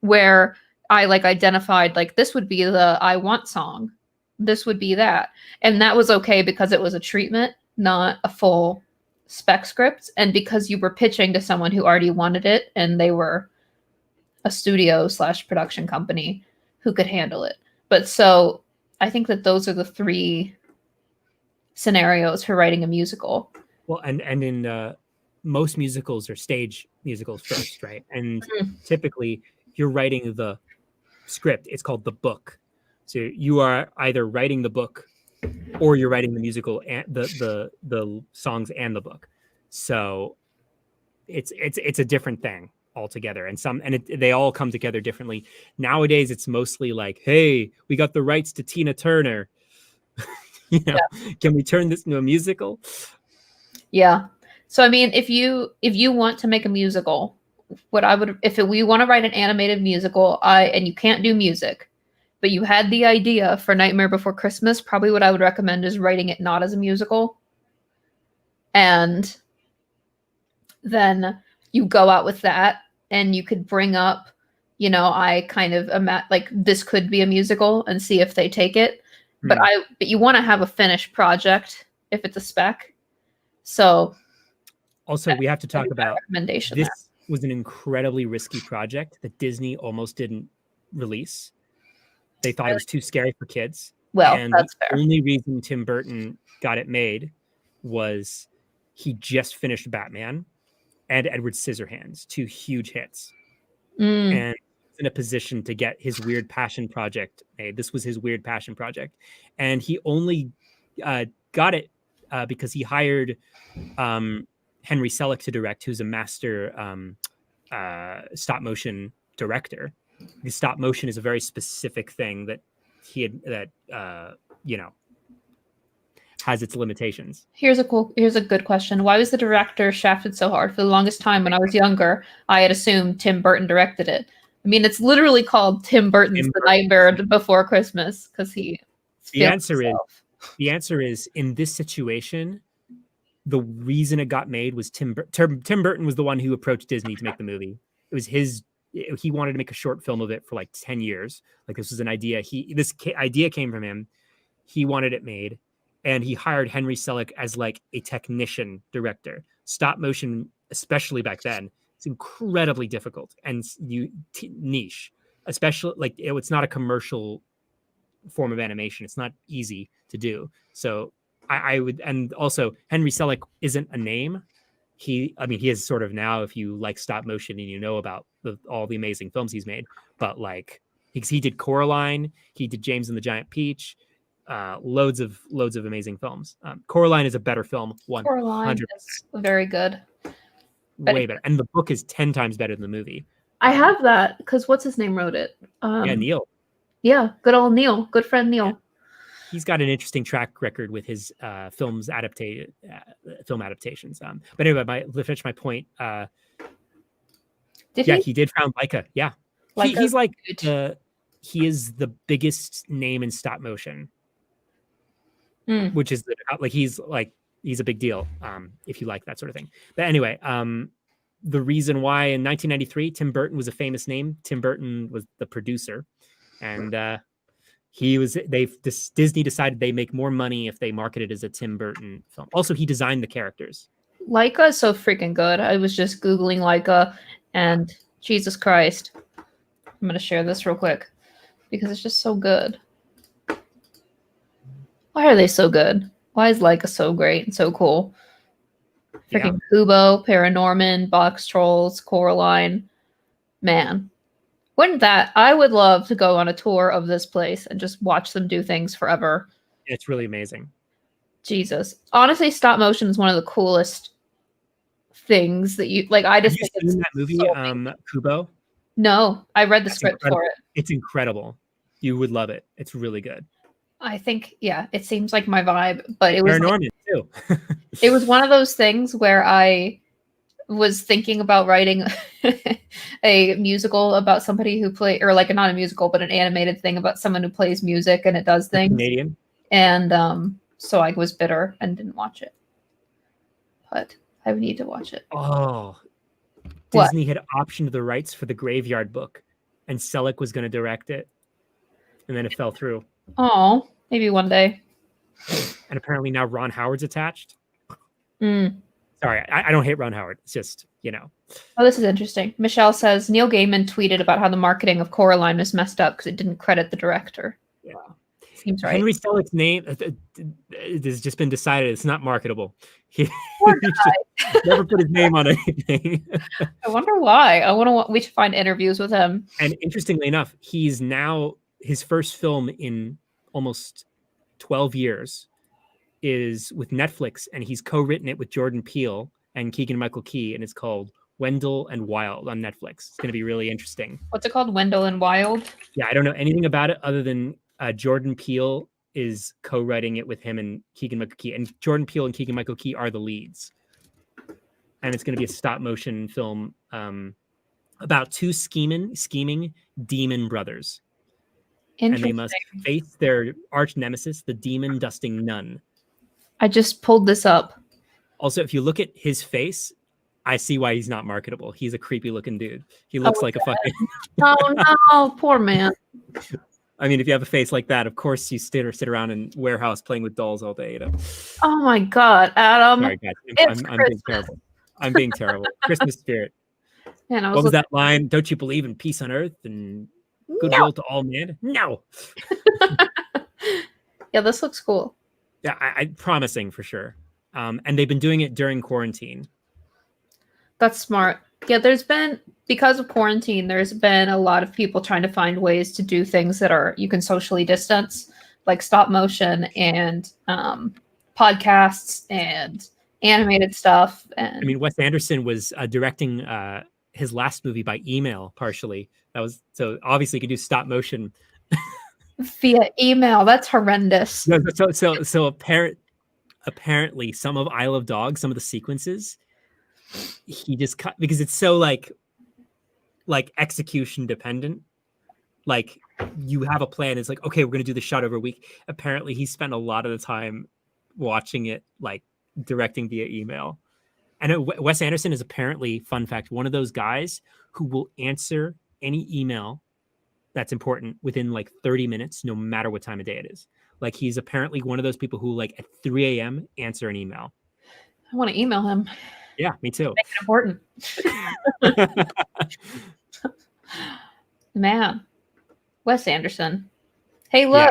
where I like identified, like, this would be the I Want song. This would be that. And that was okay because it was a treatment, not a full spec script. And because you were pitching to someone who already wanted it and they were a studio / production company who could handle it. But so I think that those are the 3 scenarios for writing a musical. Well, and in most musicals are stage musicals first, right? And typically you're writing the script. It's called the book. So you are either writing the book or you're writing the musical and the songs and the book. So it's a different thing altogether. And they all come together differently. Nowadays it's mostly like, hey, we got the rights to Tina Turner. Can we turn this into a musical? Yeah. So I mean, if you want to make a musical, we want to write an animated musical, and you can't do music, but you had the idea for Nightmare Before Christmas, probably what I would recommend is writing it not as a musical. And then you go out with that, and you could bring up, I kind of like, this could be a musical, and see if they take it. But you want to have a finished project if it's a spec. So also we have to talk about this was an incredibly risky project that Disney almost didn't release. They thought it was too scary for kids. Well, and that's the fair. only reason Tim Burton got it made was he just finished Batman and Edward Scissorhands, 2 huge hits. And in a position to get his weird passion project made. This was his weird passion project. And he only got it because he hired Henry Selick to direct, who's a master stop motion director. The stop motion is a very specific thing that has its limitations. Here's a good question. Why was the director shafted so hard? For the longest time when I was younger, I had assumed Tim Burton directed it. I mean, it's literally called Tim Burton's The Nightmare Before Christmas because the answer is in this situation, the reason it got made was Tim Burton was the one who approached Disney to make the movie. It was he wanted to make a short film of it for like 10 years. Like, this was an idea. This idea came from him. He wanted it made, and he hired Henry Selick as like a technician director. Stop motion, especially back then, it's incredibly difficult and niche, especially like it's not a commercial form of animation. It's not easy to do. So I would, and also Henry Selick isn't a name. He is sort of now, if you like stop motion and about all the amazing films he's made, but like he did Coraline, he did James and the Giant Peach, loads of amazing films. Coraline is a better film. 100%. Coraline is very good. Way better. And the book is 10 times better than the movie. I have that because what's his name wrote it? Neil. Yeah, good old Neil. Good friend Neil. Yeah. He's got an interesting track record with his film adaptations. But anyway, to finish my point, he did found Laika. Yeah. He's like he is the biggest name in stop motion. Which is he's a big deal if you like that sort of thing. But anyway, the reason why in 1993 Tim Burton was a famous name. Tim Burton was the producer, and Disney decided they make more money if they market it as a Tim Burton film. Also, he designed the characters. Laika is so freaking good. I was just Googling Laika, and Jesus Christ. I'm going to share this real quick because it's just so good. Why are they so good? Why is Laika so great and so cool? Freaking Kubo, Paranorman, Box Trolls, Coraline. Man. I would love to go on a tour of this place and just watch them do things forever. It's really amazing. Jesus. Honestly, stop motion is one of the coolest things that you like. I just think it's that movie, Kubo. No, I read the script for it. It's incredible. You would love it. It's really good. I think, yeah, it seems like my vibe, but it was Paranorman too. it was one of those things where I was thinking about writing a musical about somebody who play, or like not a musical, but an animated thing about someone who plays music and it does things. Canadian. And so I was bitter and didn't watch it. But I would need to watch it. Oh, What? Disney had optioned the rights for the Graveyard Book, and Selleck was going to direct it, and then it fell through. Oh, maybe one day. And apparently now Ron Howard's attached. Mm. Sorry, I don't hate Ron Howard. It's just, Oh, this is interesting. Michelle says Neil Gaiman tweeted about how the marketing of Coraline was messed up because it didn't credit the director. Yeah. Seems right. Henry Selleck's name, it has just been decided it's not marketable. He never put his name on anything. I wonder why. We should find interviews with him. And interestingly enough, he's now, his first film in almost 12 years is with Netflix, and he's co-written it with Jordan Peele and Keegan-Michael Key, and it's called Wendell and Wild on Netflix. It's going to be really interesting. What's it called? Wendell and Wild? Yeah, I don't know anything about it other than Jordan Peele is co-writing it with him and Keegan-Michael Key, and Jordan Peele and Keegan-Michael Key are the leads. And it's going to be a stop-motion film about two scheming demon brothers. And they must face their arch nemesis, the demon-dusting nun. I just pulled this up. Also, if you look at his face, I see why he's not marketable. He's a creepy-looking dude. He looks like a fucking... Oh, no, poor man. I mean, if you have a face like that, of course you sit around in warehouse playing with dolls all day. Oh my God, Adam! Sorry, guys. I'm being terrible. I'm being terrible. Christmas spirit. Man, what was that line? Don't you believe in peace on earth and goodwill to all men? No. Yeah, this looks cool. Yeah, I promising for sure. And they've been doing it during quarantine. That's smart. Yeah, because of quarantine, there's been a lot of people trying to find ways to do things that you can socially distance, like stop motion and podcasts and animated stuff. And I mean, Wes Anderson was directing his last movie by email partially. That was so obviously he could do stop motion via email. That's horrendous. No, so apparently some of Isle of Dogs, some of the sequences, he just cut because it's so like execution dependent. Like you have a plan. It's like, okay, we're going to do the shot over a week. Apparently he spent a lot of the time watching it, like directing via email. And Wes Anderson is apparently, fun fact, one of those guys who will answer any email that's important within like 30 minutes, no matter what time of day it is. Like he's apparently one of those people who like at 3 a.m. answer an email. I want to email him. Yeah, me too. Make it important. Man, Wes Anderson. Hey, look.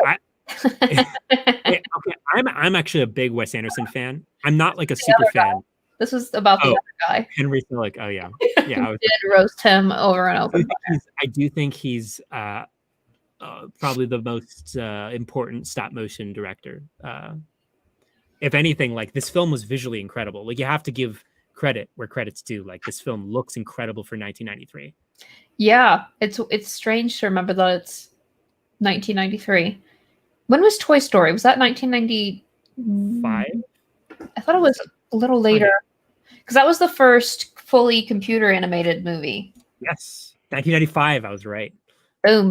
Yeah, okay, I'm actually a big Wes Anderson fan. I'm not like a super fan. This was about the other guy. Henry Selick. Oh yeah, yeah. I did roast him over and over. I do think he's probably the most important stop motion director. If anything, like this film was visually incredible. Like you have to give credit where credit's due. Like this film looks incredible for 1993. Yeah, it's strange to remember that it's 1993. When was Toy Story? Was that 1995? I thought it was a little later, because that was the first fully computer animated movie. Yes, 1995. I was right. Boom.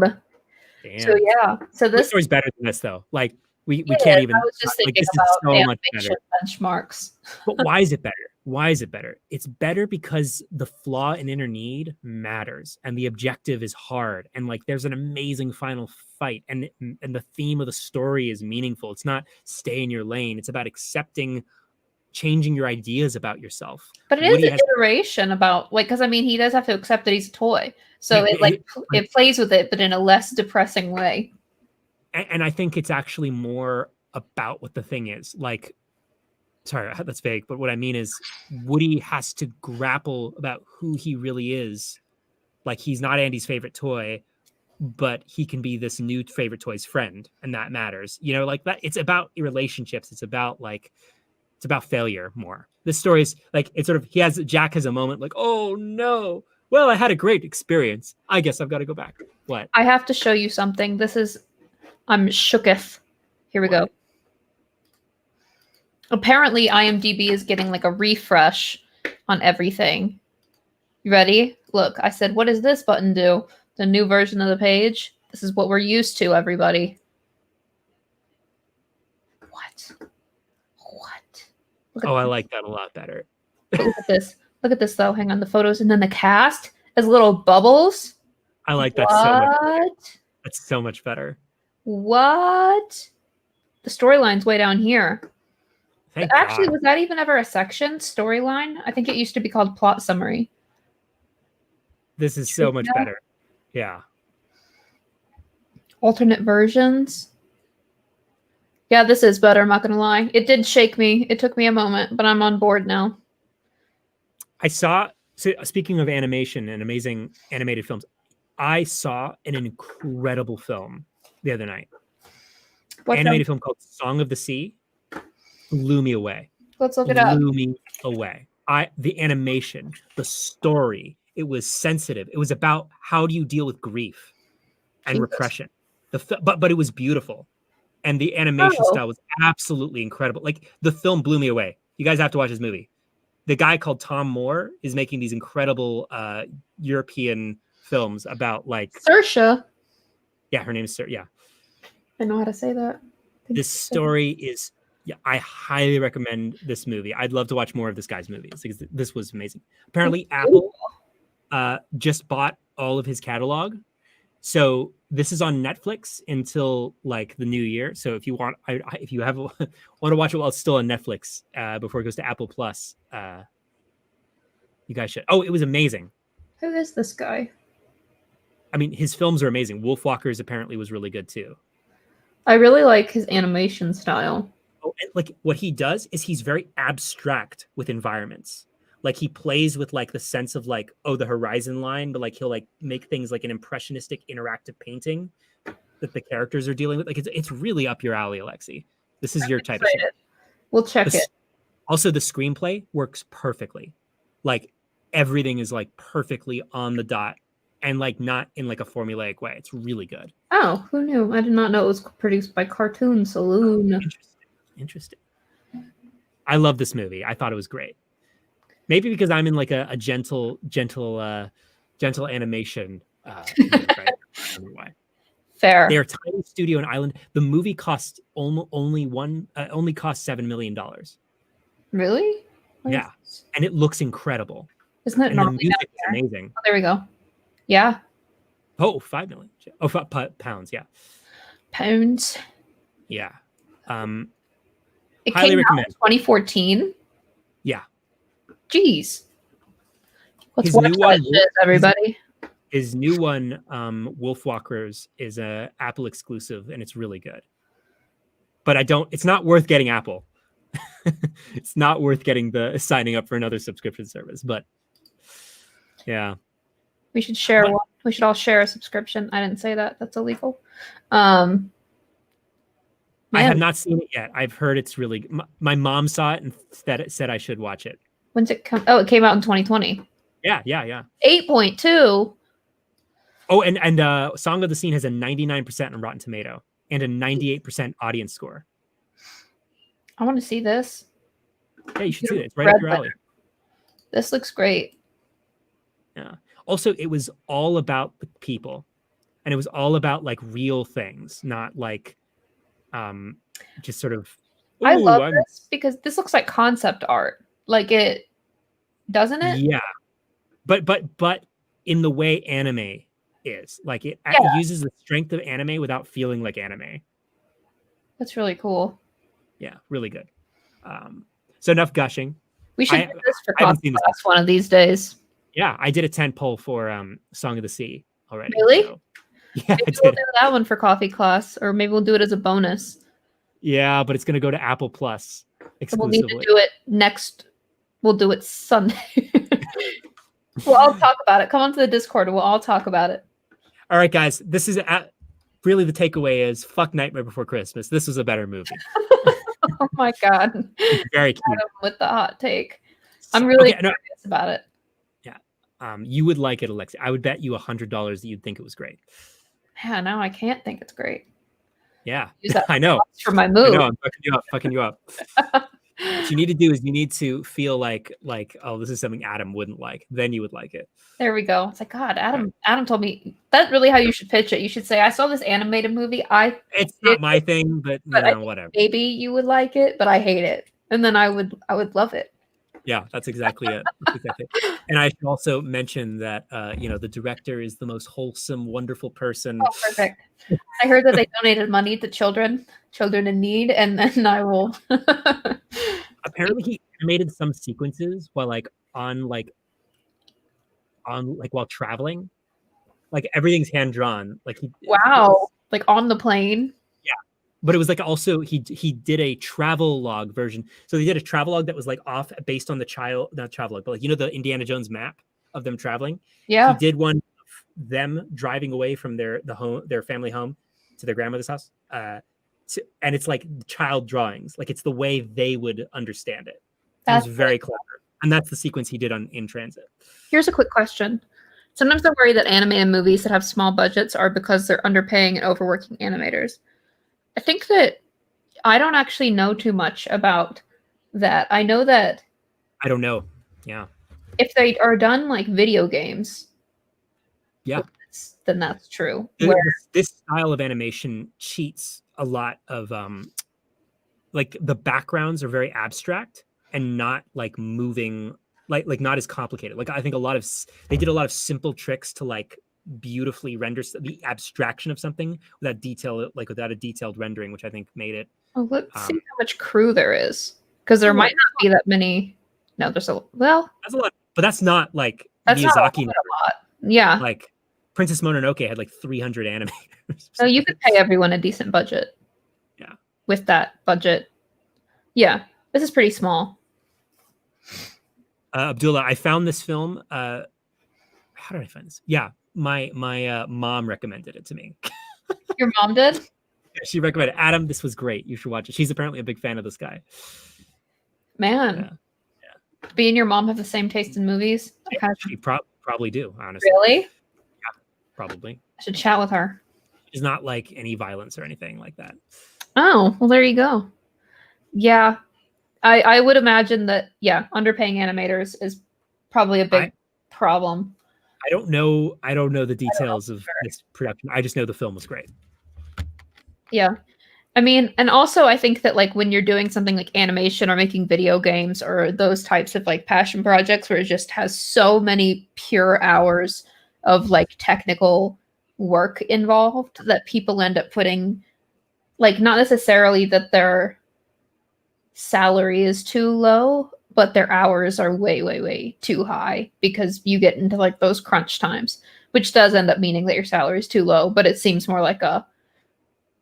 Damn. So yeah, so this story's better than this though. Like we can't even. I was just thinking this about is so much better. Benchmarks. But why is it better? Why is it better? It's better because the flaw and inner need matters, and the objective is hard, and like there's an amazing final fight, and the theme of the story is meaningful. It's not stay in your lane. It's about changing your ideas about yourself. But it is an iteration about because I mean he does have to accept that he's a toy, so it plays with it, but in a less depressing way. And I think it's actually more about what the thing is. Like, sorry, that's vague, but what I mean is Woody has to grapple about who he really is. Like he's not Andy's favorite toy, but he can be this new favorite toy's friend, and that matters. You know, like that. It's about relationships. It's about failure more. This story is like it's sort of Jack has a moment like, oh no, Well, I had a great experience. I guess I've got to go back. What? I have to show you something. I'm shooketh. Here we go. Apparently, IMDb is getting like a refresh on everything. You ready? Look, I said, what does this button do? The new version of the page. This is what we're used to, everybody. What? I like that a lot better. Look at this. Look at this, though. Hang on. The photos and then the cast as little bubbles. I like that so much better. That's so much better. What? The storyline's way down here. Actually, was that even ever a section? Storyline? I think it used to be called plot summary. This is so much better. Yeah. Alternate versions. Yeah, this is better, I'm not gonna lie. It did shake me. It took me a moment, but I'm on board now. So speaking of animation and amazing animated films, I saw an incredible film the other night. What animated film called Song of the Sea. Blew me away. Let's look it up. Blew me away. The animation, the story, it was sensitive. It was about how do you deal with grief and repression. But it was beautiful. And the animation style was absolutely incredible. Like, the film blew me away. You guys have to watch this movie. The guy called Tom Moore is making these incredible European films about, like, Saoirse. Yeah, her name is Saoirse. Yeah. I know how to say that. This story is, I highly recommend this movie. I'd love to watch more of this guy's movies because this was amazing. Apparently, Apple just bought all of his catalog. So this is on Netflix until like the new year. So if you want, if you want to watch it while it's still on Netflix before it goes to Apple Plus, you guys should. Oh, it was amazing. Who is this guy? I mean, his films are amazing. Wolfwalkers apparently was really good too. I really like his animation style. Oh, and like what he does is he's very abstract with environments. Like he plays with like the sense of like, oh, the horizon line, but like he'll like make things like an impressionistic interactive painting that the characters are dealing with. Like it's really up your alley, Alexie. This is your type of shit. We'll check it. Also, the screenplay works perfectly. Like everything is like perfectly on the dot and like not in like a formulaic way. It's really good. Oh, who knew? I did not know it was produced by Cartoon Saloon. Interesting. I love this movie. I thought it was great. Maybe because I'm in like a gentle animation. Mood, right? I don't know why. Fair. They're a tiny studio in Ireland. The movie cost only cost $7 million. Really? Yeah, and it looks incredible. Isn't that normally? The music is amazing. Oh, there we go. Yeah. Oh, 5 million. Oh, pounds. Yeah. Pounds. Yeah. It came out in 2014. Yeah. Jeez. Let's watch that shit, everybody. His new one, Wolfwalkers, is a Apple exclusive, and it's really good. But it's not worth getting Apple. It's not worth signing up for another subscription service. But yeah. We should share one. We should all share a subscription. I didn't say that. That's illegal. I have not seen it yet. I've heard it's really. My mom saw it and said I should watch it. When's it come? Oh, it came out in 2020. Yeah. 8.2. Oh, and Song of the Scene has a 99% on Rotten Tomato and a 98% audience score. I want to see this. Yeah, you should see it. It's right up your alley. This looks great. Yeah. Also, it was all about the people, and it was all about like real things, not like just sort of. I love this because this looks like concept art. Like it, doesn't it? Yeah, but in the way anime is, like it uses the strength of anime without feeling like anime. That's really cool. Yeah, really good. So enough gushing. We should do this for coffee class one of these days. Yeah, I did a 10 poll for Song of the Sea already. Really? So, yeah, maybe we'll do that one for coffee class, or maybe we'll do it as a bonus. Yeah, but it's going to go to Apple Plus exclusively. We'll need to do it next. We'll do it Sunday. We'll all talk about it. Come onto the Discord and we'll all talk about it. All right, guys. This is really the takeaway is fuck Nightmare Before Christmas. This was a better movie. Oh my God. Very cute. With the hot take. I'm really curious about it. Yeah. You would like it, Alexie. I would bet you $100 that you'd think it was great. Yeah, now I can't think it's great. Yeah, Use that I know. for my mood. I know, I'm fucking you up. What you need to do is you need to feel like, oh, this is something Adam wouldn't like. Then you would like it. There we go. It's like, God, Adam told me that's really how you should pitch it. You should say, I saw this animated movie. It's not my thing, but whatever. Maybe you would like it, but I hate it. And then I would love it. Yeah, that's exactly it. And I should also mention that the director is the most wholesome, wonderful person. Oh, perfect. I heard that they donated money to children in need, and then I will. Apparently, he animated some sequences while while traveling. Like everything's hand drawn. Wow, like on the plane. Yeah, but it was like also he did a travel log version. So they did a travel log that was like off based on the not travel log, but the Indiana Jones map of them traveling. Yeah, he did one of them driving away from their family home to their grandmother's house. And it's like child drawings, like it's the way they would understand it. That's very clever, and that's the sequence he did in transit. Here's a quick question. Sometimes I worry that animated movies that have small budgets are because they're underpaying and overworking animators. I think that I don't actually know too much about that. I know that I don't know. Yeah. If they are done like video games, yeah, then that's true. This style of animation cheats a lot of like the backgrounds are very abstract and not like moving, like not as complicated. Like I think they did a lot of simple tricks to like beautifully render the abstraction of something without a detailed rendering, which I think made it. Well, let's see how much crew there is, because there might not be that many. No, there's that's a lot, but that's not like that's Miyazaki. Not a lot. Yeah, like Princess Mononoke had like 300 animators. So you could pay everyone a decent budget. Yeah, with that budget. Yeah, this is pretty small. Abdullah, I found this film. How did I find this? Yeah, my mom recommended it to me. Your mom did? Yeah, she recommended Adam. This was great. You should watch it. She's apparently a big fan of this guy. Man, yeah. Me and your mom have the same taste in movies. Yeah, she probably do. Honestly, really? Yeah, probably. I should chat with her. She's not like any violence or anything like that. Oh, well, there you go. Yeah. I would imagine that, underpaying animators is probably a big problem. I don't know the details of this production. I just know the film was great. Yeah. I mean, and also I think that like when you're doing something like animation or making video games or those types of like passion projects where it just has so many pure hours of like technical work involved that people end up putting, like, not necessarily that their salary is too low, but their hours are way, way, way too high because you get into like those crunch times, which does end up meaning that your salary is too low, but it seems more like a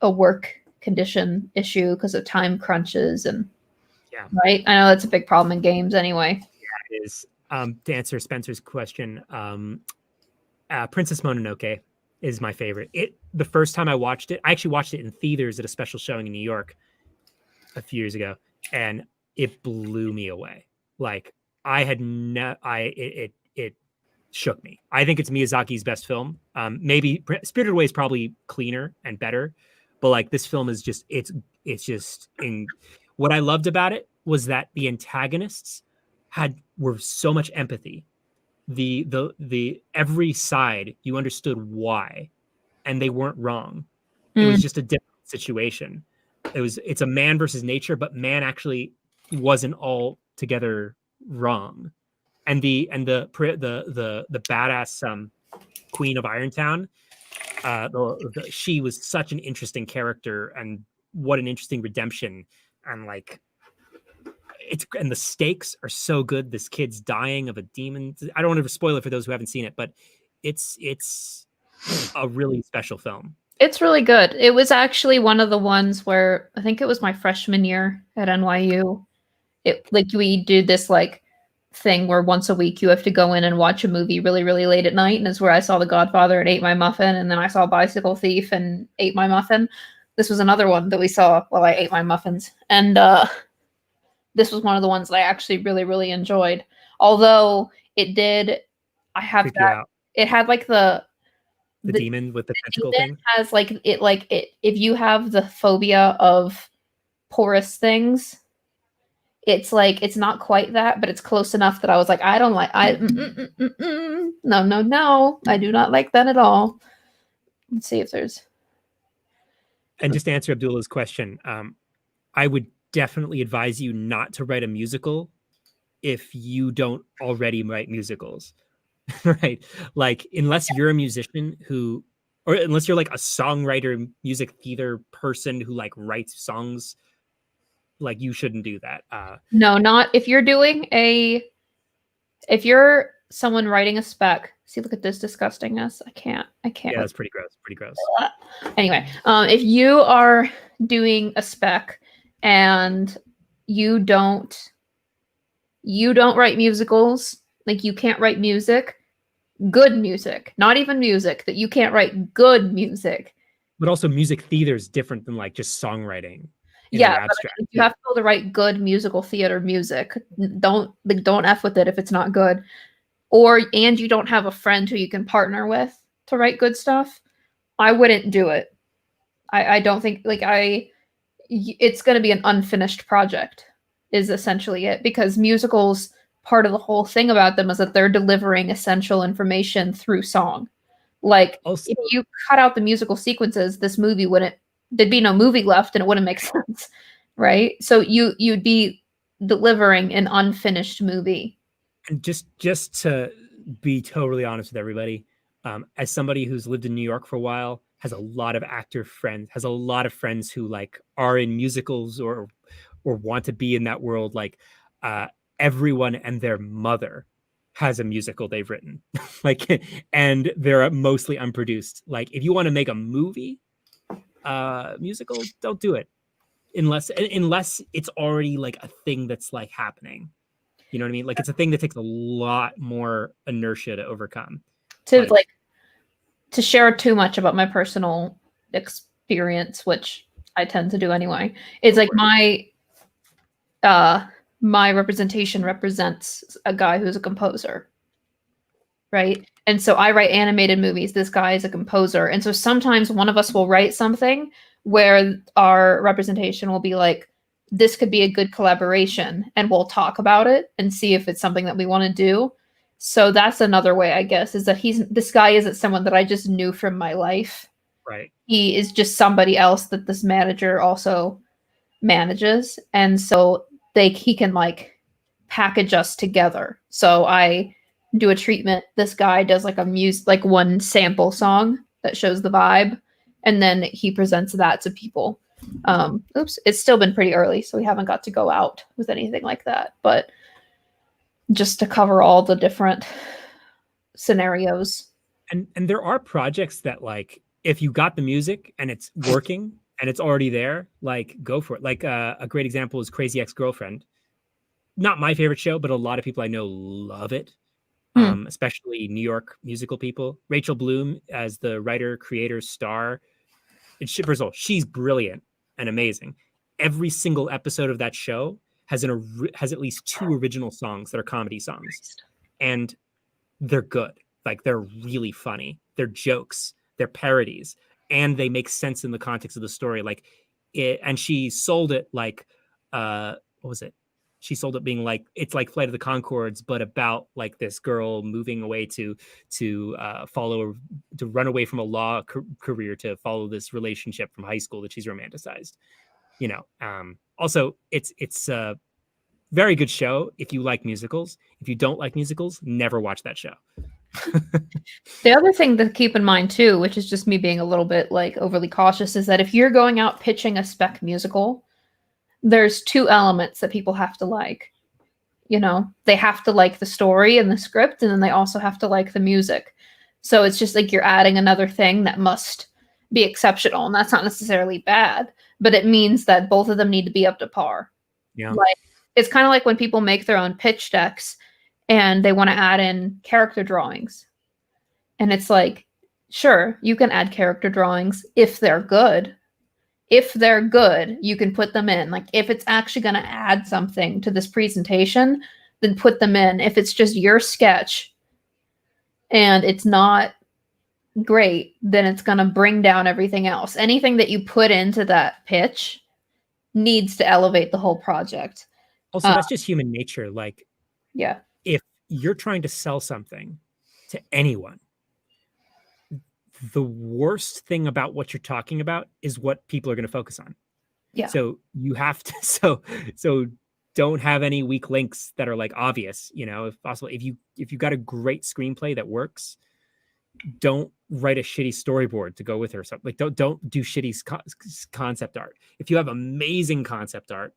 work condition issue because of time crunches and right. I know that's a big problem in games anyway. Yeah, it is. To answer Spencer's question, Princess Mononoke is my favorite. The first time I watched it, I actually watched it in theaters at a special showing in New York a few years ago, and it blew me away. Like it shook me. I think it's Miyazaki's best film. Maybe Spirited Away is probably cleaner and better, but like this film is just it's just in. What I loved about it was that the antagonists were so much empathy. The every side you understood why, and they weren't wrong. It was just a different situation. It's a man versus nature, but man actually wasn't all together wrong. And the badass Queen of Irontown, she was such an interesting character, and what an interesting redemption. And like and the stakes are so good. This kid's dying of a demon. I don't want to spoil it for those who haven't seen it, but it's a really special film. It's really good. It was actually one of the ones where I think it was my freshman year at NYU. We do this like thing where once a week you have to go in and watch a movie really, really late at night. And it's where I saw The Godfather and ate my muffin. And then I saw Bicycle Thief and ate my muffin. This was another one that we saw while I ate my muffins. And this was one of the ones that I actually really, really enjoyed. Although it did I have Creep you that. out. It had like the demon with the tentacle thing has like it. If you have the phobia of porous things, it's like it's not quite that, but it's close enough that I was like, I don't like no, I do not like that at all. Let's see if there's. And just to answer Abdullah's question, I would definitely advise you not to write a musical if you don't already write musicals. Right? Like, unless you're a musician who, or unless you're like a songwriter, music theater person who like writes songs, like you shouldn't do that. No, not if you're doing if you're someone writing a spec. See, look at this disgustingness. I can't. Yeah, that's pretty gross. Pretty gross. Anyway, if you are doing a spec and you don't write musicals, like you can't write music, good music, not even music, that you can't write good music. But also music theater is different than like just songwriting. Yeah, but you have to be able to write good musical theater music. Don't F with it if it's not good. And you don't have a friend who you can partner with to write good stuff, I wouldn't do it. I don't think it's going to be an unfinished project is essentially it, because musicals, part of the whole thing about them is that they're delivering essential information through song. Like also, if you cut out the musical sequences, this movie there'd be no movie left and it wouldn't make sense. Right? So you'd be delivering an unfinished movie. And just to be totally honest with everybody, as somebody who's lived in New York for a while, has a lot of actor friends, has a lot of friends who like are in musicals or want to be in that world. Like everyone and their mother has a musical they've written, like, and they're mostly unproduced. Like, if you want to make a movie, musical, don't do it unless it's already like a thing that's like happening. You know what I mean? Like, it's a thing that takes a lot more inertia to overcome. To share too much about my personal experience, which I tend to do anyway, is like my representation represents a guy who's a composer, right? And so I write animated movies. This guy is a composer. And so sometimes one of us will write something where our representation will be like, this could be a good collaboration, and we'll talk about it and see if it's something that we want to do. So that's another way, I guess, is that this guy isn't someone that I just knew from my life. Right. He is just somebody else that this manager also manages. And so he can like package us together. So I do a treatment. This guy does like like one sample song that shows the vibe, and then he presents that to people. It's still been pretty early, so we haven't got to go out with anything like that, but just to cover all the different scenarios. And there are projects that, like, if you got the music and it's working and it's already there, like, go for it. Like a great example is Crazy Ex-Girlfriend. Not my favorite show, but a lot of people I know love it. Especially New York musical people. Rachel Bloom as the writer, creator, star. First of all, she's brilliant and amazing. Every single episode of that show has at least 2 original songs that are comedy songs, and they're good. Like, they're really funny. They're jokes. They're parodies, and they make sense in the context of the story. Like it, and she sold it like, what was it? She sold it being like, it's like Flight of the Conchords, but about like this girl moving away to run away from a law career to follow this relationship from high school that she's romanticized. You know, also it's a very good show if you like musicals. If you don't like musicals, never watch that show. The other thing to keep in mind too, which is just me being a little bit like overly cautious, is that if you're going out pitching a spec musical, there's 2 elements that people have to like. You know, they have to like the story and the script, and then they also have to like the music. So it's just like you're adding another thing that must be exceptional, and that's not necessarily bad, but it means that both of them need to be up to par. Yeah. Like, it's kind of like when people make their own pitch decks and they want to add in character drawings. And it's like, sure, you can add character drawings if they're good. If they're good, you can put them in. Like, if it's actually going to add something to this presentation, then put them in. If it's just your sketch, and it's not great, then it's going to bring down everything else. Anything that you put into that pitch needs to elevate the whole project. Also, that's just human nature. Like, yeah, if you're trying to sell something to anyone, the worst thing about what you're talking about is what people are going to focus on. Yeah. So you have to, so don't have any weak links that are like obvious, you know, if possible. If you got a great screenplay that works, don't write a shitty storyboard to go with it or something. Like, don't do shitty concept art. If you have amazing concept art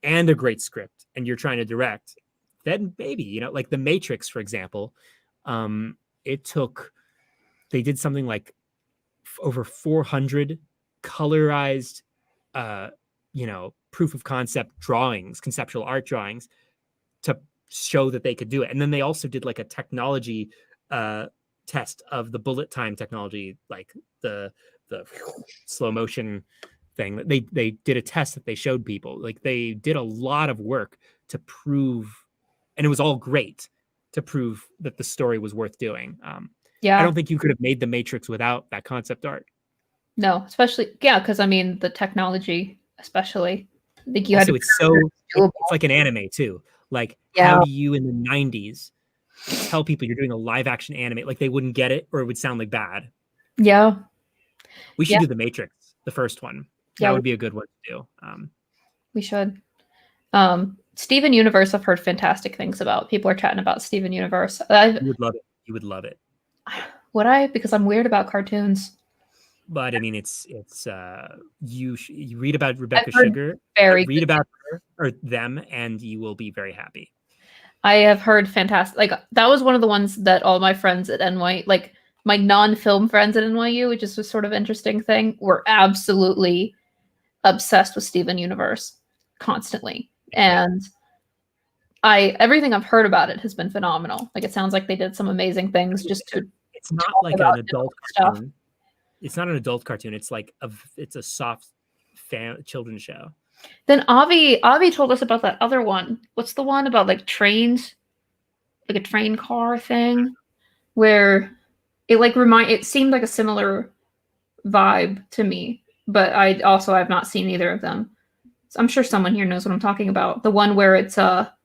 and a great script and you're trying to direct, then maybe, you know, like The Matrix, for example, they did something like over 400 colorized, you know, proof of concept drawings, conceptual art drawings to show that they could do it. And then they also did like a technology test of the bullet time technology, like the slow motion thing. They did a test that they showed people. Like, they did a lot of work to prove, and it was all great, to prove that the story was worth doing. I don't think you could have made The Matrix without that concept art. No, especially, because I mean, the technology, especially. I think you also, had to it's like an anime too. Like, how do you in the 90s tell people you're doing a live action anime? Like, they wouldn't get it, or it would sound like bad. Yeah. We should do The Matrix, the first one. That would be a good one to do. We should. Steven Universe, I've heard fantastic things about. People are chatting about Steven Universe. You would love it. You would love it. Would I? Because I'm weird about cartoons. But I mean, it's you read about Rebecca Sugar, read about her or them, and you will be very happy. I have heard fantastic. Like, that was one of the ones that all my friends at NYU, like my non-film friends at NYU, which is a sort of interesting thing, were absolutely obsessed with Steven Universe constantly. And everything I've heard about it has been phenomenal. Like, it sounds like they did some amazing things just to. It's not like an adult cartoon. Stuff. It's not an adult cartoon. It's like it's a soft children's show. Then Avi told us about that other one. What's the one about like trains, like a train car thing, where it seemed like a similar vibe to me, but I have not seen either of them. So I'm sure someone here knows what I'm talking about. The one where it's what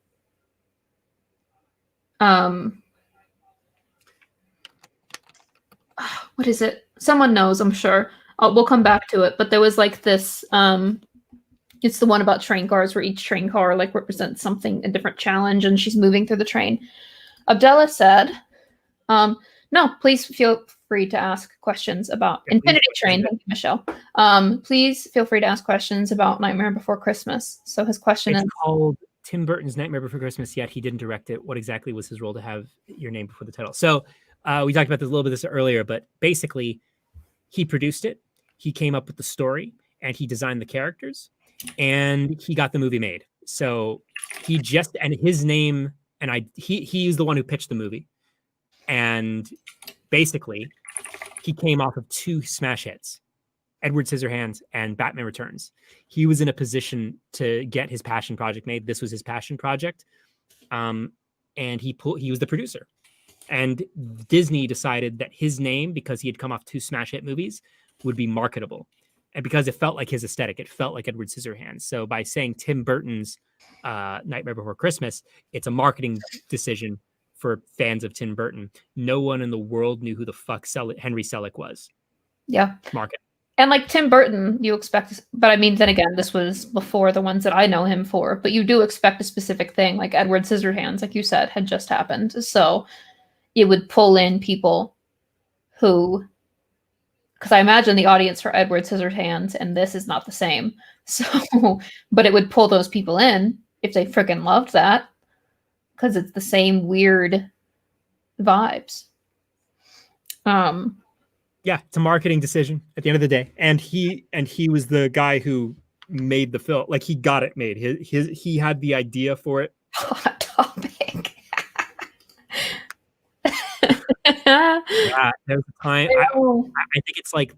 is it? Someone knows, I'm sure. We'll come back to it. But there was like this, it's the one about train cars where each train car like represents something, a different challenge, and she's moving through the train. Abdullah said, no, please feel free to ask questions about Infinity Train. Thank you, Michelle. Please feel free to ask questions about Nightmare Before Christmas. So his question is called Tim Burton's Nightmare Before Christmas, yet he didn't direct it. What exactly was his role to have your name before the title? So we talked about this a little bit earlier, but basically he produced it, he came up with the story, and he designed the characters, and he got the movie made. So his name, and he's the one who pitched the movie. And basically he came off of 2 smash hits, Edward Scissorhands and Batman Returns. He was in a position to get his passion project made. This was his passion project. And he was the producer. And Disney decided that his name, because he had come off 2 smash hit movies, would be marketable. And because it felt like his aesthetic, it felt like Edward Scissorhands. So by saying Tim Burton's Nightmare Before Christmas, it's a marketing decision for fans of Tim Burton. No one in the world knew who the fuck Henry Selick was. Yeah. Market. And like Tim Burton, you expect, but I mean, then again, this was before the ones that I know him for, but you do expect a specific thing, like Edward Scissorhands, like you said, had just happened. So it would pull in people who, because I imagine the audience for Edward Scissorhands and this is not the same. So, but it would pull those people in if they freaking loved that, because it's the same weird vibes. Yeah, it's a marketing decision at the end of the day. And he was the guy who made the film. Like, he got it made. He had the idea for it. Hot topic. Yeah, there was a time. I think it's like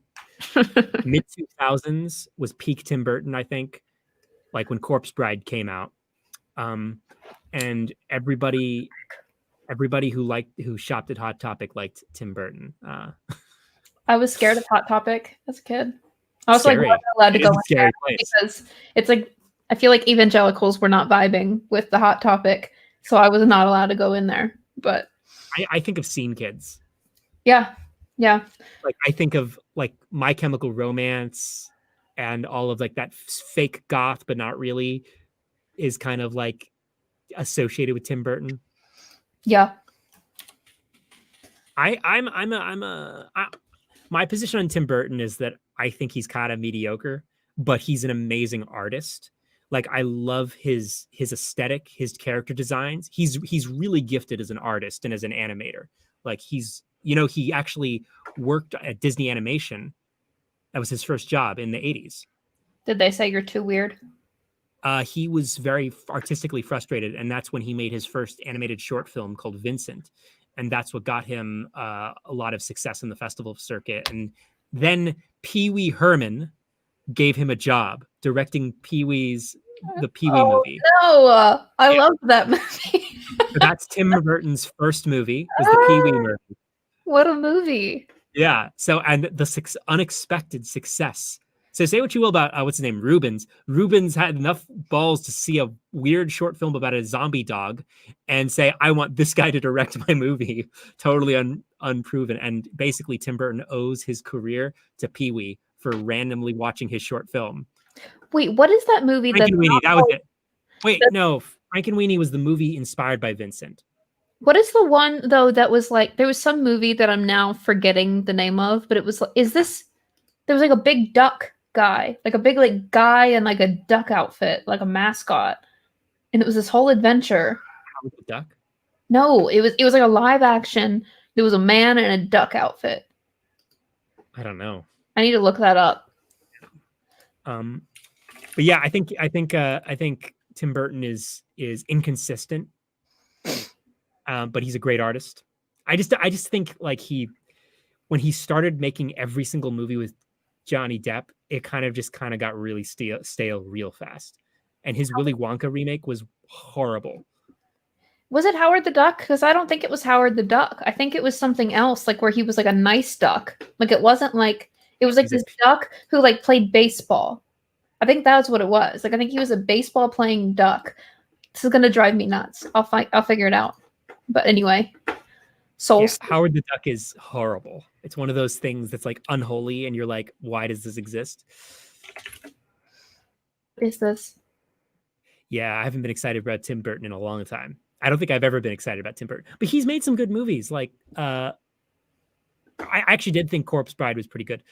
mid 2000s was peak Tim Burton. I think, like when Corpse Bride came out, and everybody everybody who shopped at Hot Topic liked Tim Burton. I was scared of Hot Topic as a kid. I was Scary. like, wasn't allowed to It go is a in scary there place. because it's like I feel like evangelicals were not vibing with the Hot Topic, so I was not allowed to go in there. But I think of Scene Kids. Yeah. Like I think of like My Chemical Romance and all of like that fake goth, but not really, is kind of like associated with Tim Burton. Yeah. My position on Tim Burton is that I think he's kind of mediocre, but he's an amazing artist. Like I love his aesthetic, his character designs. He's really gifted as an artist and as an animator. Like he actually worked at Disney Animation. That was his first job in the 80s. Did they say you're too weird? He was very artistically frustrated, and that's when he made his first animated short film called Vincent. And that's what got him a lot of success in the festival circuit. And then Pee Wee Herman gave him a job directing the Pee Wee movie. No, I loved that movie. So that's Tim Burton's first movie, was the Pee Wee movie. What a movie. Yeah. So, and the unexpected success. So say what you will about, what's his name, Rubens. Rubens had enough balls to see a weird short film about a zombie dog and say, I want this guy to direct my movie. Totally unproven. And basically Tim Burton owes his career to Pee-wee for randomly watching his short film. Wait, what is that movie? Frankenweenie, that was it. Wait, no, Frankenweenie was the movie inspired by Vincent. What is the one, though, that was like, there was some movie that I'm now forgetting the name of, but it was, there was like a big duck guy, like a big like guy in like a duck outfit, like a mascot, and it was this whole adventure. Howard the Duck? No, it was like a live action. There was a man in a duck outfit. I don't know. I need to look that up. But yeah, I think Tim Burton is inconsistent, but he's a great artist. I just think like when he started making every single movie with Johnny Depp, it kind of got really stale real fast. And his Willy Wonka remake was horrible. Was it Howard the Duck? Because I don't think it was Howard the Duck. I think it was something else, like where he was like a nice duck. Like it wasn't like, it was like this duck who like played baseball. I think that's what it was. Like I think he was a baseball playing duck. This is gonna drive me nuts. I'll figure it out. But anyway, Howard the Duck is horrible. It's one of those things that's like unholy, and you're like, why does this exist? What is this? Yeah, I haven't been excited about Tim Burton in a long time. I don't think I've ever been excited about Tim Burton, but he's made some good movies. Like, I actually did think Corpse Bride was pretty good.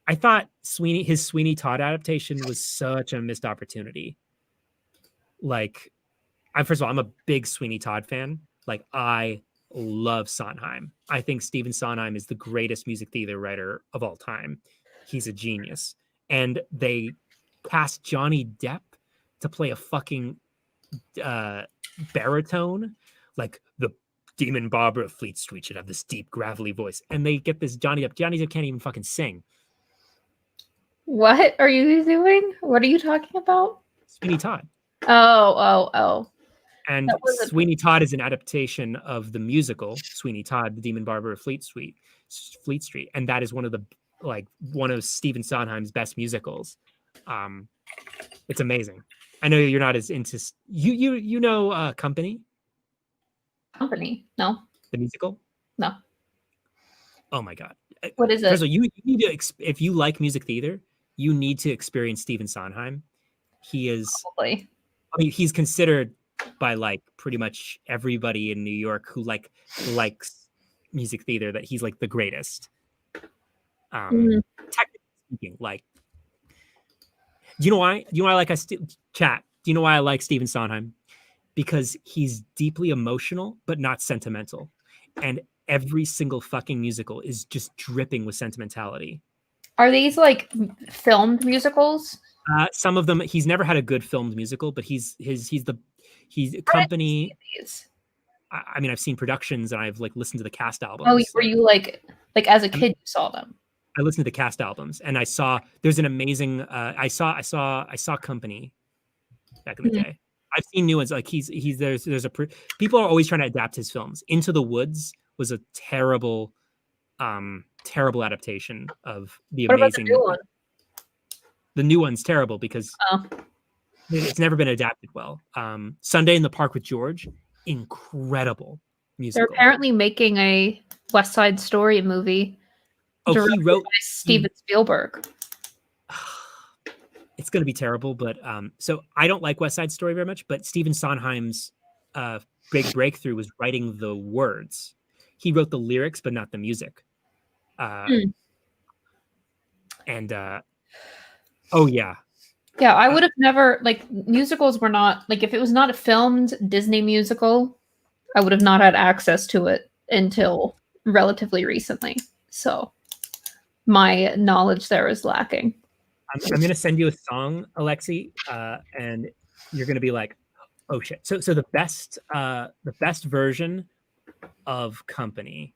I thought his Sweeney Todd adaptation was such a missed opportunity. Like, first of all, I'm a big Sweeney Todd fan. Like, I love Sondheim. I think Stephen Sondheim is the greatest music theater writer of all time. He's a genius. And they cast Johnny Depp to play a fucking baritone, like the demon barber of Fleet Street should have this deep gravelly voice, and they get this Johnny Depp can't even fucking sing. What are you doing? What are you talking about? Sweeney Todd. Oh. And Sweeney Todd is an adaptation of the musical Sweeney Todd, the demon barber of Fleet Street, and that is one of Stephen Sondheim's best musicals. It's amazing. I know you're not as into you know Company. No. The musical? No. Oh my god. What is it? First of all, you need to if you like music theater, you need to experience Stephen Sondheim. He is Probably. I mean, he's considered by like pretty much everybody in New York who likes music theater that he's like the greatest. Technically speaking, like, do you know why? Do you know why I like chat? Do you know why I like Stephen Sondheim? Because he's deeply emotional, but not sentimental. And every single fucking musical is just dripping with sentimentality. Are these like filmed musicals? Some of them, he's never had a good filmed musical, but he's Company. I mean, I've seen productions and I've like listened to the cast albums. Oh, were you like as a kid you saw them? I listened to the cast albums and I saw there's an amazing I saw Company back in the day. I've seen new ones. Like people are always trying to adapt his films. Into the Woods was a terrible adaptation of the What amazing. about the new one? The new one's terrible because it's never been adapted well. Sunday in the Park with George, incredible musical. They're apparently making a West Side Story movie. Oh, he wrote by Steven Spielberg. It's going to be terrible, but so I don't like West Side Story very much, but Stephen Sondheim's big breakthrough was writing the words. He wrote the lyrics, but not the music. And oh yeah. Yeah, I would have never, like, musicals were not, like, if it was not a filmed Disney musical, I would have not had access to it until relatively recently. So my knowledge there is lacking. I'm going to send you a song, Alexie, and you're going to be like, oh shit. So the best version of Company.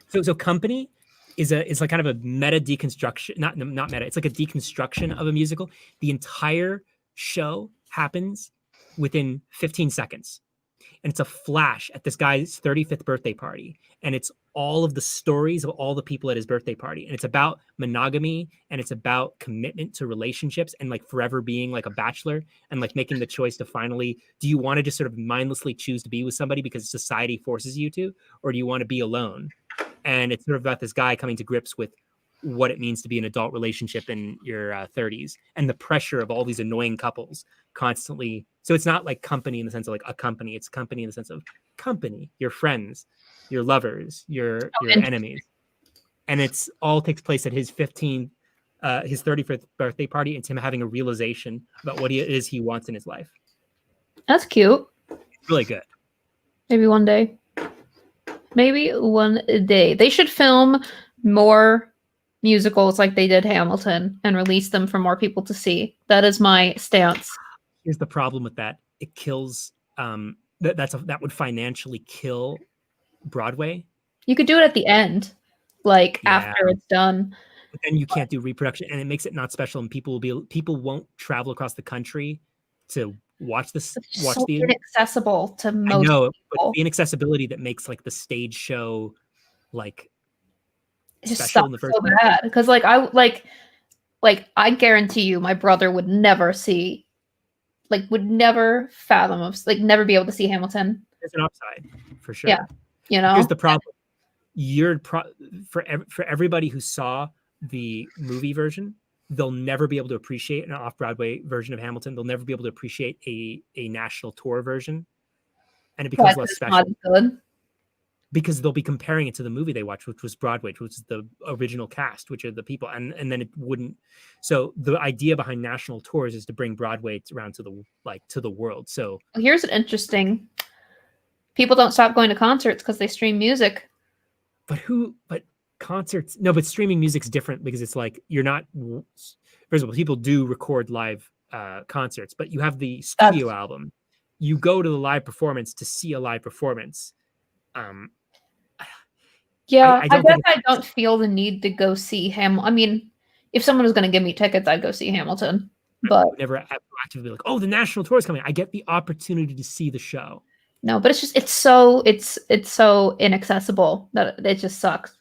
So Company is like kind of a meta deconstruction, not meta. It's like a deconstruction of a musical. The entire show happens within 15 seconds. And it's a flash at this guy's 35th birthday party. And it's all of the stories of all the people at his birthday party. And it's about monogamy, and it's about commitment to relationships, and like forever being like a bachelor, and like making the choice to finally, do you want to just sort of mindlessly choose to be with somebody because society forces you to, or do you want to be alone? And it's sort of about this guy coming to grips with what it means to be an adult relationship in your 30s, and the pressure of all these annoying couples constantly. So it's not like company in the sense of like a company. It's company in the sense of company, your friends, your lovers, your enemies. And it's all takes place at his 35th birthday party, and Tim having a realization about what it is he wants in his life. That's cute. It's really good. Maybe one day. They should film more musicals like they did Hamilton and release them for more people to see. That is my stance. Here's the problem with that. It kills that would financially kill Broadway. You could do it at the end, like after it's done. But then you can't do reproduction, and it makes it not special, and people won't travel across the country to watch this. It's so inaccessible to most people. But the inaccessibility that makes like the stage show like it just special in the first so bad. Because I guarantee you my brother would never see, like would never fathom of, like never be able to see Hamilton. There's an upside for sure. Yeah, you know. Here's the problem. For everybody who saw the movie version, they'll never be able to appreciate an off-Broadway version of Hamilton. They'll never be able to appreciate a national tour version, and it becomes less special. Good. Because they'll be comparing it to the movie they watched, which was Broadway, which was the original cast, which are the people, and then it wouldn't. So the idea behind national tours is to bring Broadway around to the world. So here's an interesting. People don't stop going to concerts because they stream music. But concerts? No, but streaming music's different because it's like you're not. First of all, people do record live concerts, but you have the studio album. You go to the live performance to see a live performance. Yeah, I guess I don't feel the need to go see him. I mean, if someone was going to give me tickets, I'd go see Hamilton. But I would never proactively be like, "Oh, the national tour is coming." I get the opportunity to see the show. No, but it's so inaccessible that it just sucks.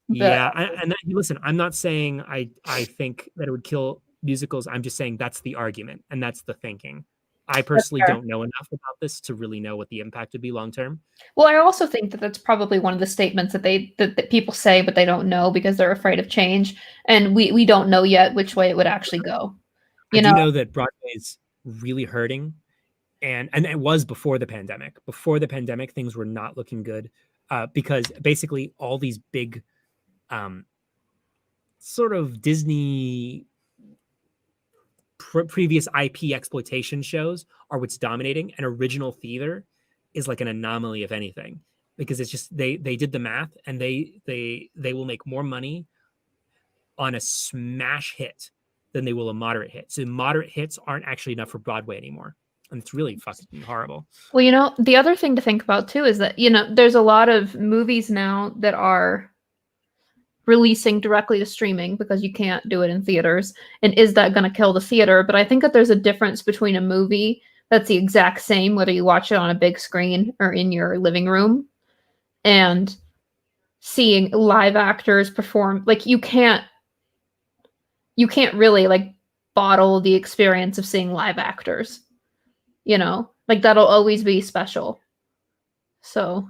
Yeah, and listen, I'm not saying I think that it would kill musicals. I'm just saying that's the argument, and that's the thinking. I personally don't know enough about this to really know what the impact would be long term. Well, I also think that that's probably one of the statements that people say, but they don't know because they're afraid of change, and we don't know yet which way it would actually go. I do know that Broadway is really hurting, and it was before the pandemic. Before the pandemic, things were not looking good because basically all these big sort of Disney previous IP exploitation shows are what's dominating, and original theater is like an anomaly, if anything, because it's just they did the math, and they will make more money on a smash hit than they will a moderate hit. So moderate hits aren't actually enough for Broadway anymore, and it's really fucking horrible. Well, the other thing to think about too is that there's a lot of movies now that are releasing directly to streaming because you can't do it in theaters. And is that going to kill the theater? But I think that there's a difference between a movie that's the exact same, whether you watch it on a big screen or in your living room, and seeing live actors perform. Like you can't really like bottle the experience of seeing live actors, you know, like that'll always be special. So,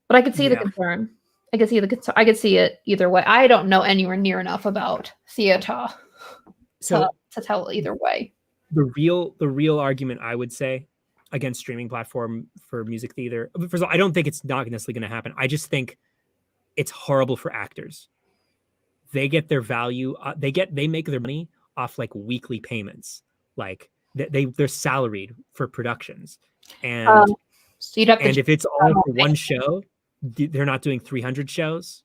but I could see the concern. I could see it either way. I don't know anywhere near enough about theater to tell either way. The real argument I would say against streaming platform for music theater, first of all, I don't think it's not necessarily going to happen. I just think it's horrible for actors. They get their value. They make their money off like weekly payments. Like they're salaried for productions, and so you'd have and if it's all for one show, they're not doing 300 shows.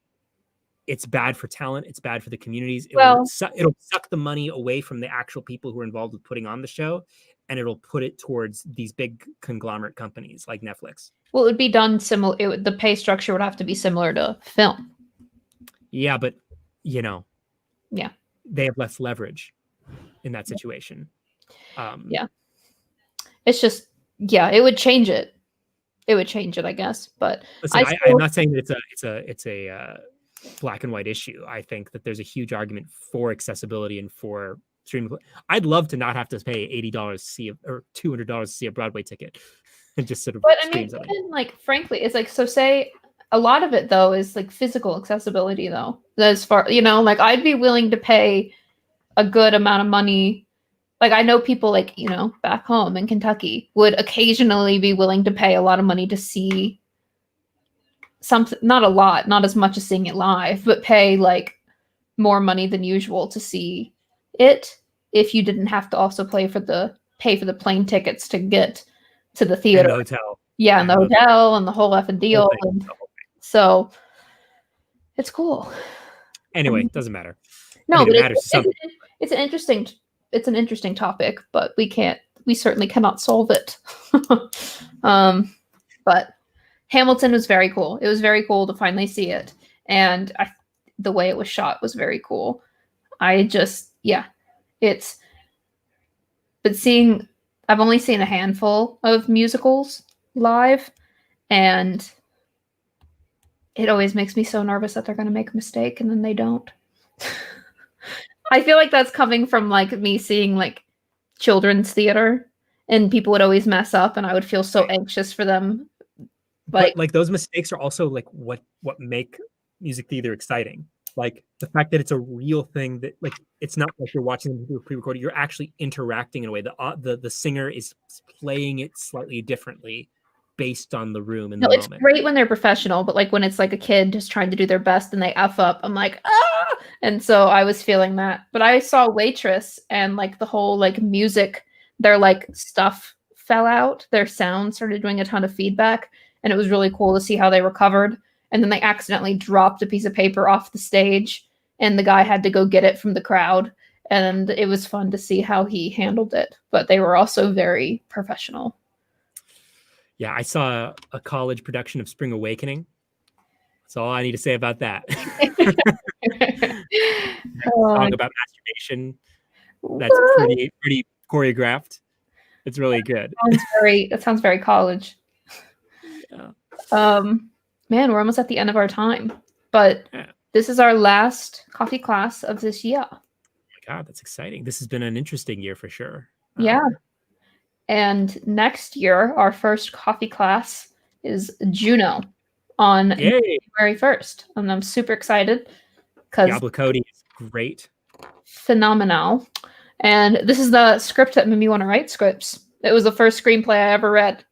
It's bad for talent. It's bad for the communities. It'll suck the money away from the actual people who are involved with putting on the show, and it'll put it towards these big conglomerate companies like Netflix. Well, it would be done similar. The pay structure would have to be similar to film. Yeah, but you know, yeah, they have less leverage in that situation. Yeah, it's just it would change it. It would change it, I guess. But listen, I'm not saying that it's a black and white issue. I think that there's a huge argument for accessibility and for streaming. I'd love to not have to pay $80 to see or $200 to see a Broadway ticket and just sort of. But I mean, even, like frankly, it's like, so say a lot of it though is like physical accessibility though. As far, you know, like I'd be willing to pay a good amount of money. Like I know people like, you know, back home in Kentucky would occasionally be willing to pay a lot of money to see something, not a lot, not as much as seeing it live, but pay like more money than usual to see it if you didn't have to also pay for the plane tickets to get to the theater. And the hotel. Yeah, and the hotel and the whole effing deal. And so it's cool. Anyway, doesn't matter. No, I mean, but it matters to some. It's an interesting topic, but we certainly cannot solve it. But Hamilton was very cool. It was very cool to finally see it. And the way it was shot was very cool. I've only seen a handful of musicals live, and it always makes me so nervous that they're going to make a mistake and then they don't. I feel like that's coming from like me seeing like children's theater, and people would always mess up and I would feel so anxious for them. Like those mistakes are also like what make music theater exciting. Like the fact that it's a real thing, that like it's not like you're watching them pre-recorded. You're actually interacting in a way. The singer is playing it slightly differently based on the room and the moment. It's great when they're professional, but like when it's like a kid just trying to do their best and they F up, I'm like, ah! And so I was feeling that. But I saw Waitress, and like the whole like music, their like stuff fell out. Their sound started doing a ton of feedback, and it was really cool to see how they recovered. And then they accidentally dropped a piece of paper off the stage, and the guy had to go get it from the crowd. And it was fun to see how he handled it. But they were also very professional. Yeah, I saw a college production of Spring Awakening. That's all I need to say about that. Song about masturbation. That's pretty choreographed. It's really good. That sounds very college. Yeah. Man, we're almost at the end of our time. But This is our last coffee class of this year. Oh my God, that's exciting. This has been an interesting year for sure. Yeah. And next year, our first coffee class is Juno on January 1st. And I'm super excited because Diablo Cody is great. Phenomenal. And this is the script that made me want to write scripts. It was the first screenplay I ever read.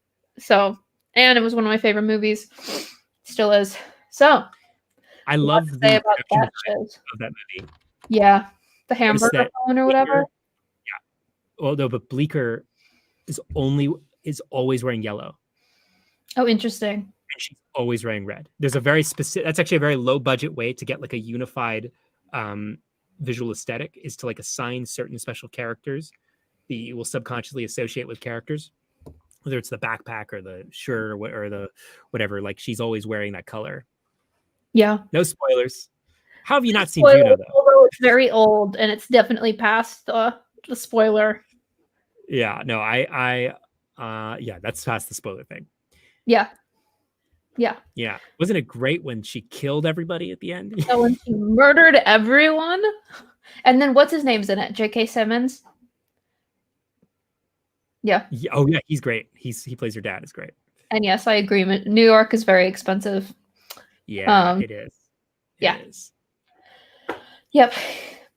And it was one of my favorite movies. Still is. So I love the production of that movie. Yeah. The hamburger phone or whatever. Yeah. Well, no, but Bleecker is always wearing yellow. Oh, interesting. And she's always wearing red. There's a very specific, that's actually a very low budget way to get like a unified visual aesthetic, is to like assign certain special characters that you will subconsciously associate with characters, whether it's the backpack or the shirt or the whatever. Like she's always wearing that color. Yeah. No spoilers. How have you not seen Spoiler, Juno though? although it's very old and it's definitely past the spoiler. Yeah, no, yeah, that's past the spoiler thing. Yeah. Yeah. Yeah. Wasn't it great when she killed everybody at the end? So when she murdered everyone. And then what's his name's in it? J.K. Simmons? Yeah. Oh yeah, he's great. He plays her dad. It's great. And yes, I agree. New York is very expensive. Yeah, it is. It is. Yep.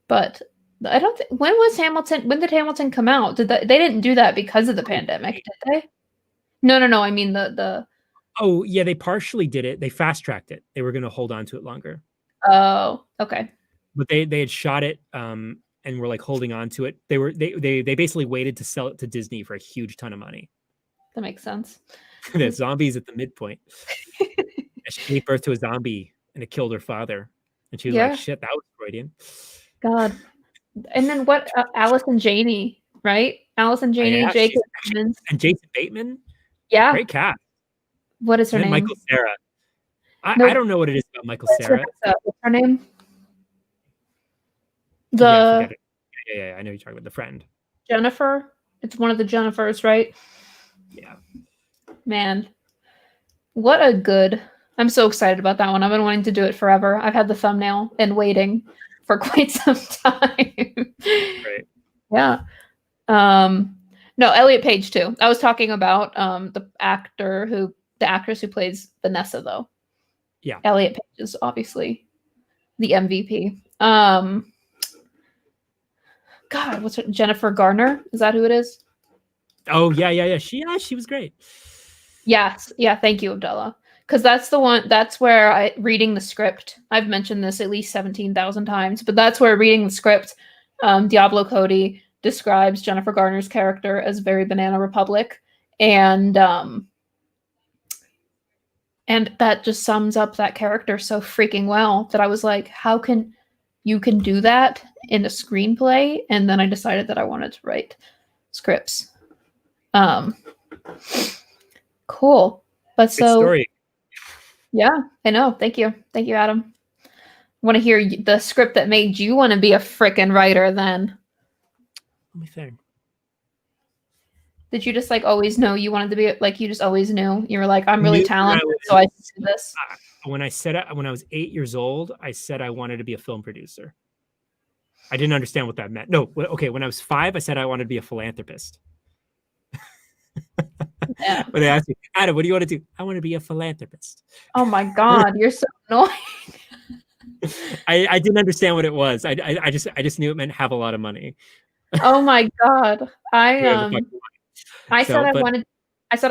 But I don't think when did Hamilton come out? They didn't do that because of the pandemic, did they? No. I mean the Oh yeah, they partially did it. They fast tracked it. They were going to hold on to it longer. Oh, okay. But they had shot it and were like holding on to it. They basically waited to sell it to Disney for a huge ton of money. That makes sense. The zombies at the midpoint. She gave birth to a zombie and it killed her father. And she was like, shit, that was Freudian. God. And then what? Alice and Janie, right? Alice and Janie, Jacob Simmons. And Jason Bateman. Yeah. Great cast. What is her name? Michael Cera. I don't know what it is about Michael Cera. What's her name? Yeah, I know you're talking about the friend. Jennifer. It's one of the Jennifers, right? Yeah. Man. What a good... I'm so excited about that one. I've been wanting to do it forever. I've had the thumbnail and waiting for quite some time. Right. Yeah. No, Elliot Page too. I was talking about the actress who plays Vanessa though. Yeah. Elliot Page is obviously the MVP. God, what's her, Jennifer Garner? Is that who it is? Oh yeah. She was great. Yes. Yeah, thank you, Abdullah. Because that's where reading the script, I've mentioned this at least 17,000 times, but that's where reading the script, Diablo Cody describes Jennifer Garner's character as very Banana Republic. And that just sums up that character so freaking well that I was like, how can you do that in a screenplay? And then I decided that I wanted to write scripts. Cool. But Good story. Yeah, I know. Thank you, Adam. Want to hear the script that made you want to be a frickin' writer? Then, let me think. Did you just like always know you wanted to be like? You just always knew you were like, I'm really talented, so I should do this. When I was 8 years old, I said I wanted to be a film producer. I didn't understand what that meant. No, okay. When I was 5, I said I wanted to be a philanthropist. Yeah. When they asked me, Adam, what do you want to do? I want to be a philanthropist. Oh my God, you're so annoying. I didn't understand what it was. I just knew it meant have a lot of money. Oh my God. I said I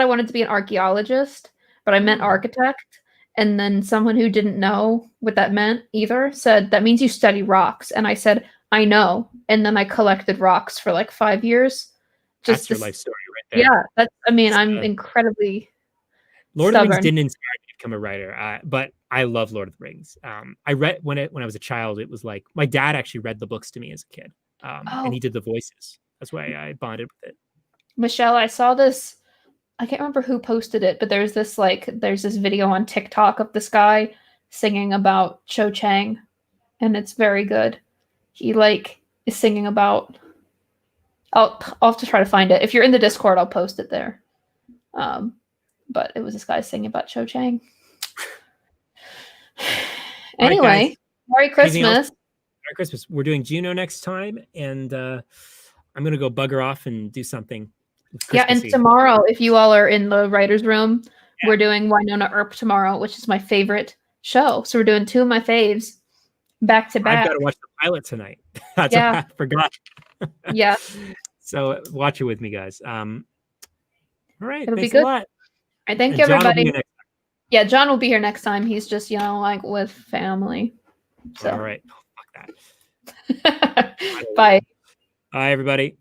wanted to be an archaeologist, but I meant architect. And then someone who didn't know what that meant either said, that means you study rocks. And I said, I know. And then I collected rocks for like 5 years. That's your life story right there. Yeah, I'm incredibly Lord stubborn. of the Rings didn't inspire me to become a writer, but I love Lord of the Rings. I read when I was a child. It was like my dad actually read the books to me as a kid, and he did the voices. That's why I bonded with it. Michelle, I saw this. I can't remember who posted it, but there's this video on TikTok of this guy singing about Cho Chang, and it's very good. He is singing about. I'll have to try to find it. If you're in the Discord, I'll post it there. But it was this guy singing about Cho Chang. Anyway, right, Merry Christmas. Merry Christmas. We're doing Juno next time, and I'm gonna go bugger off and do something. Yeah, and tomorrow, if you all are in the writer's room, we're doing Winona Earp tomorrow, which is my favorite show. So we're doing 2 of my faves back to back. I've got to watch the pilot tonight. That's what I forgot. Yeah. So watch it with me, guys. All right. It'll Thanks be good. a lot. I thank everybody. Yeah, John will be here next time. He's just, with family. So. All right. Oh, fuck that. Bye. Bye, everybody.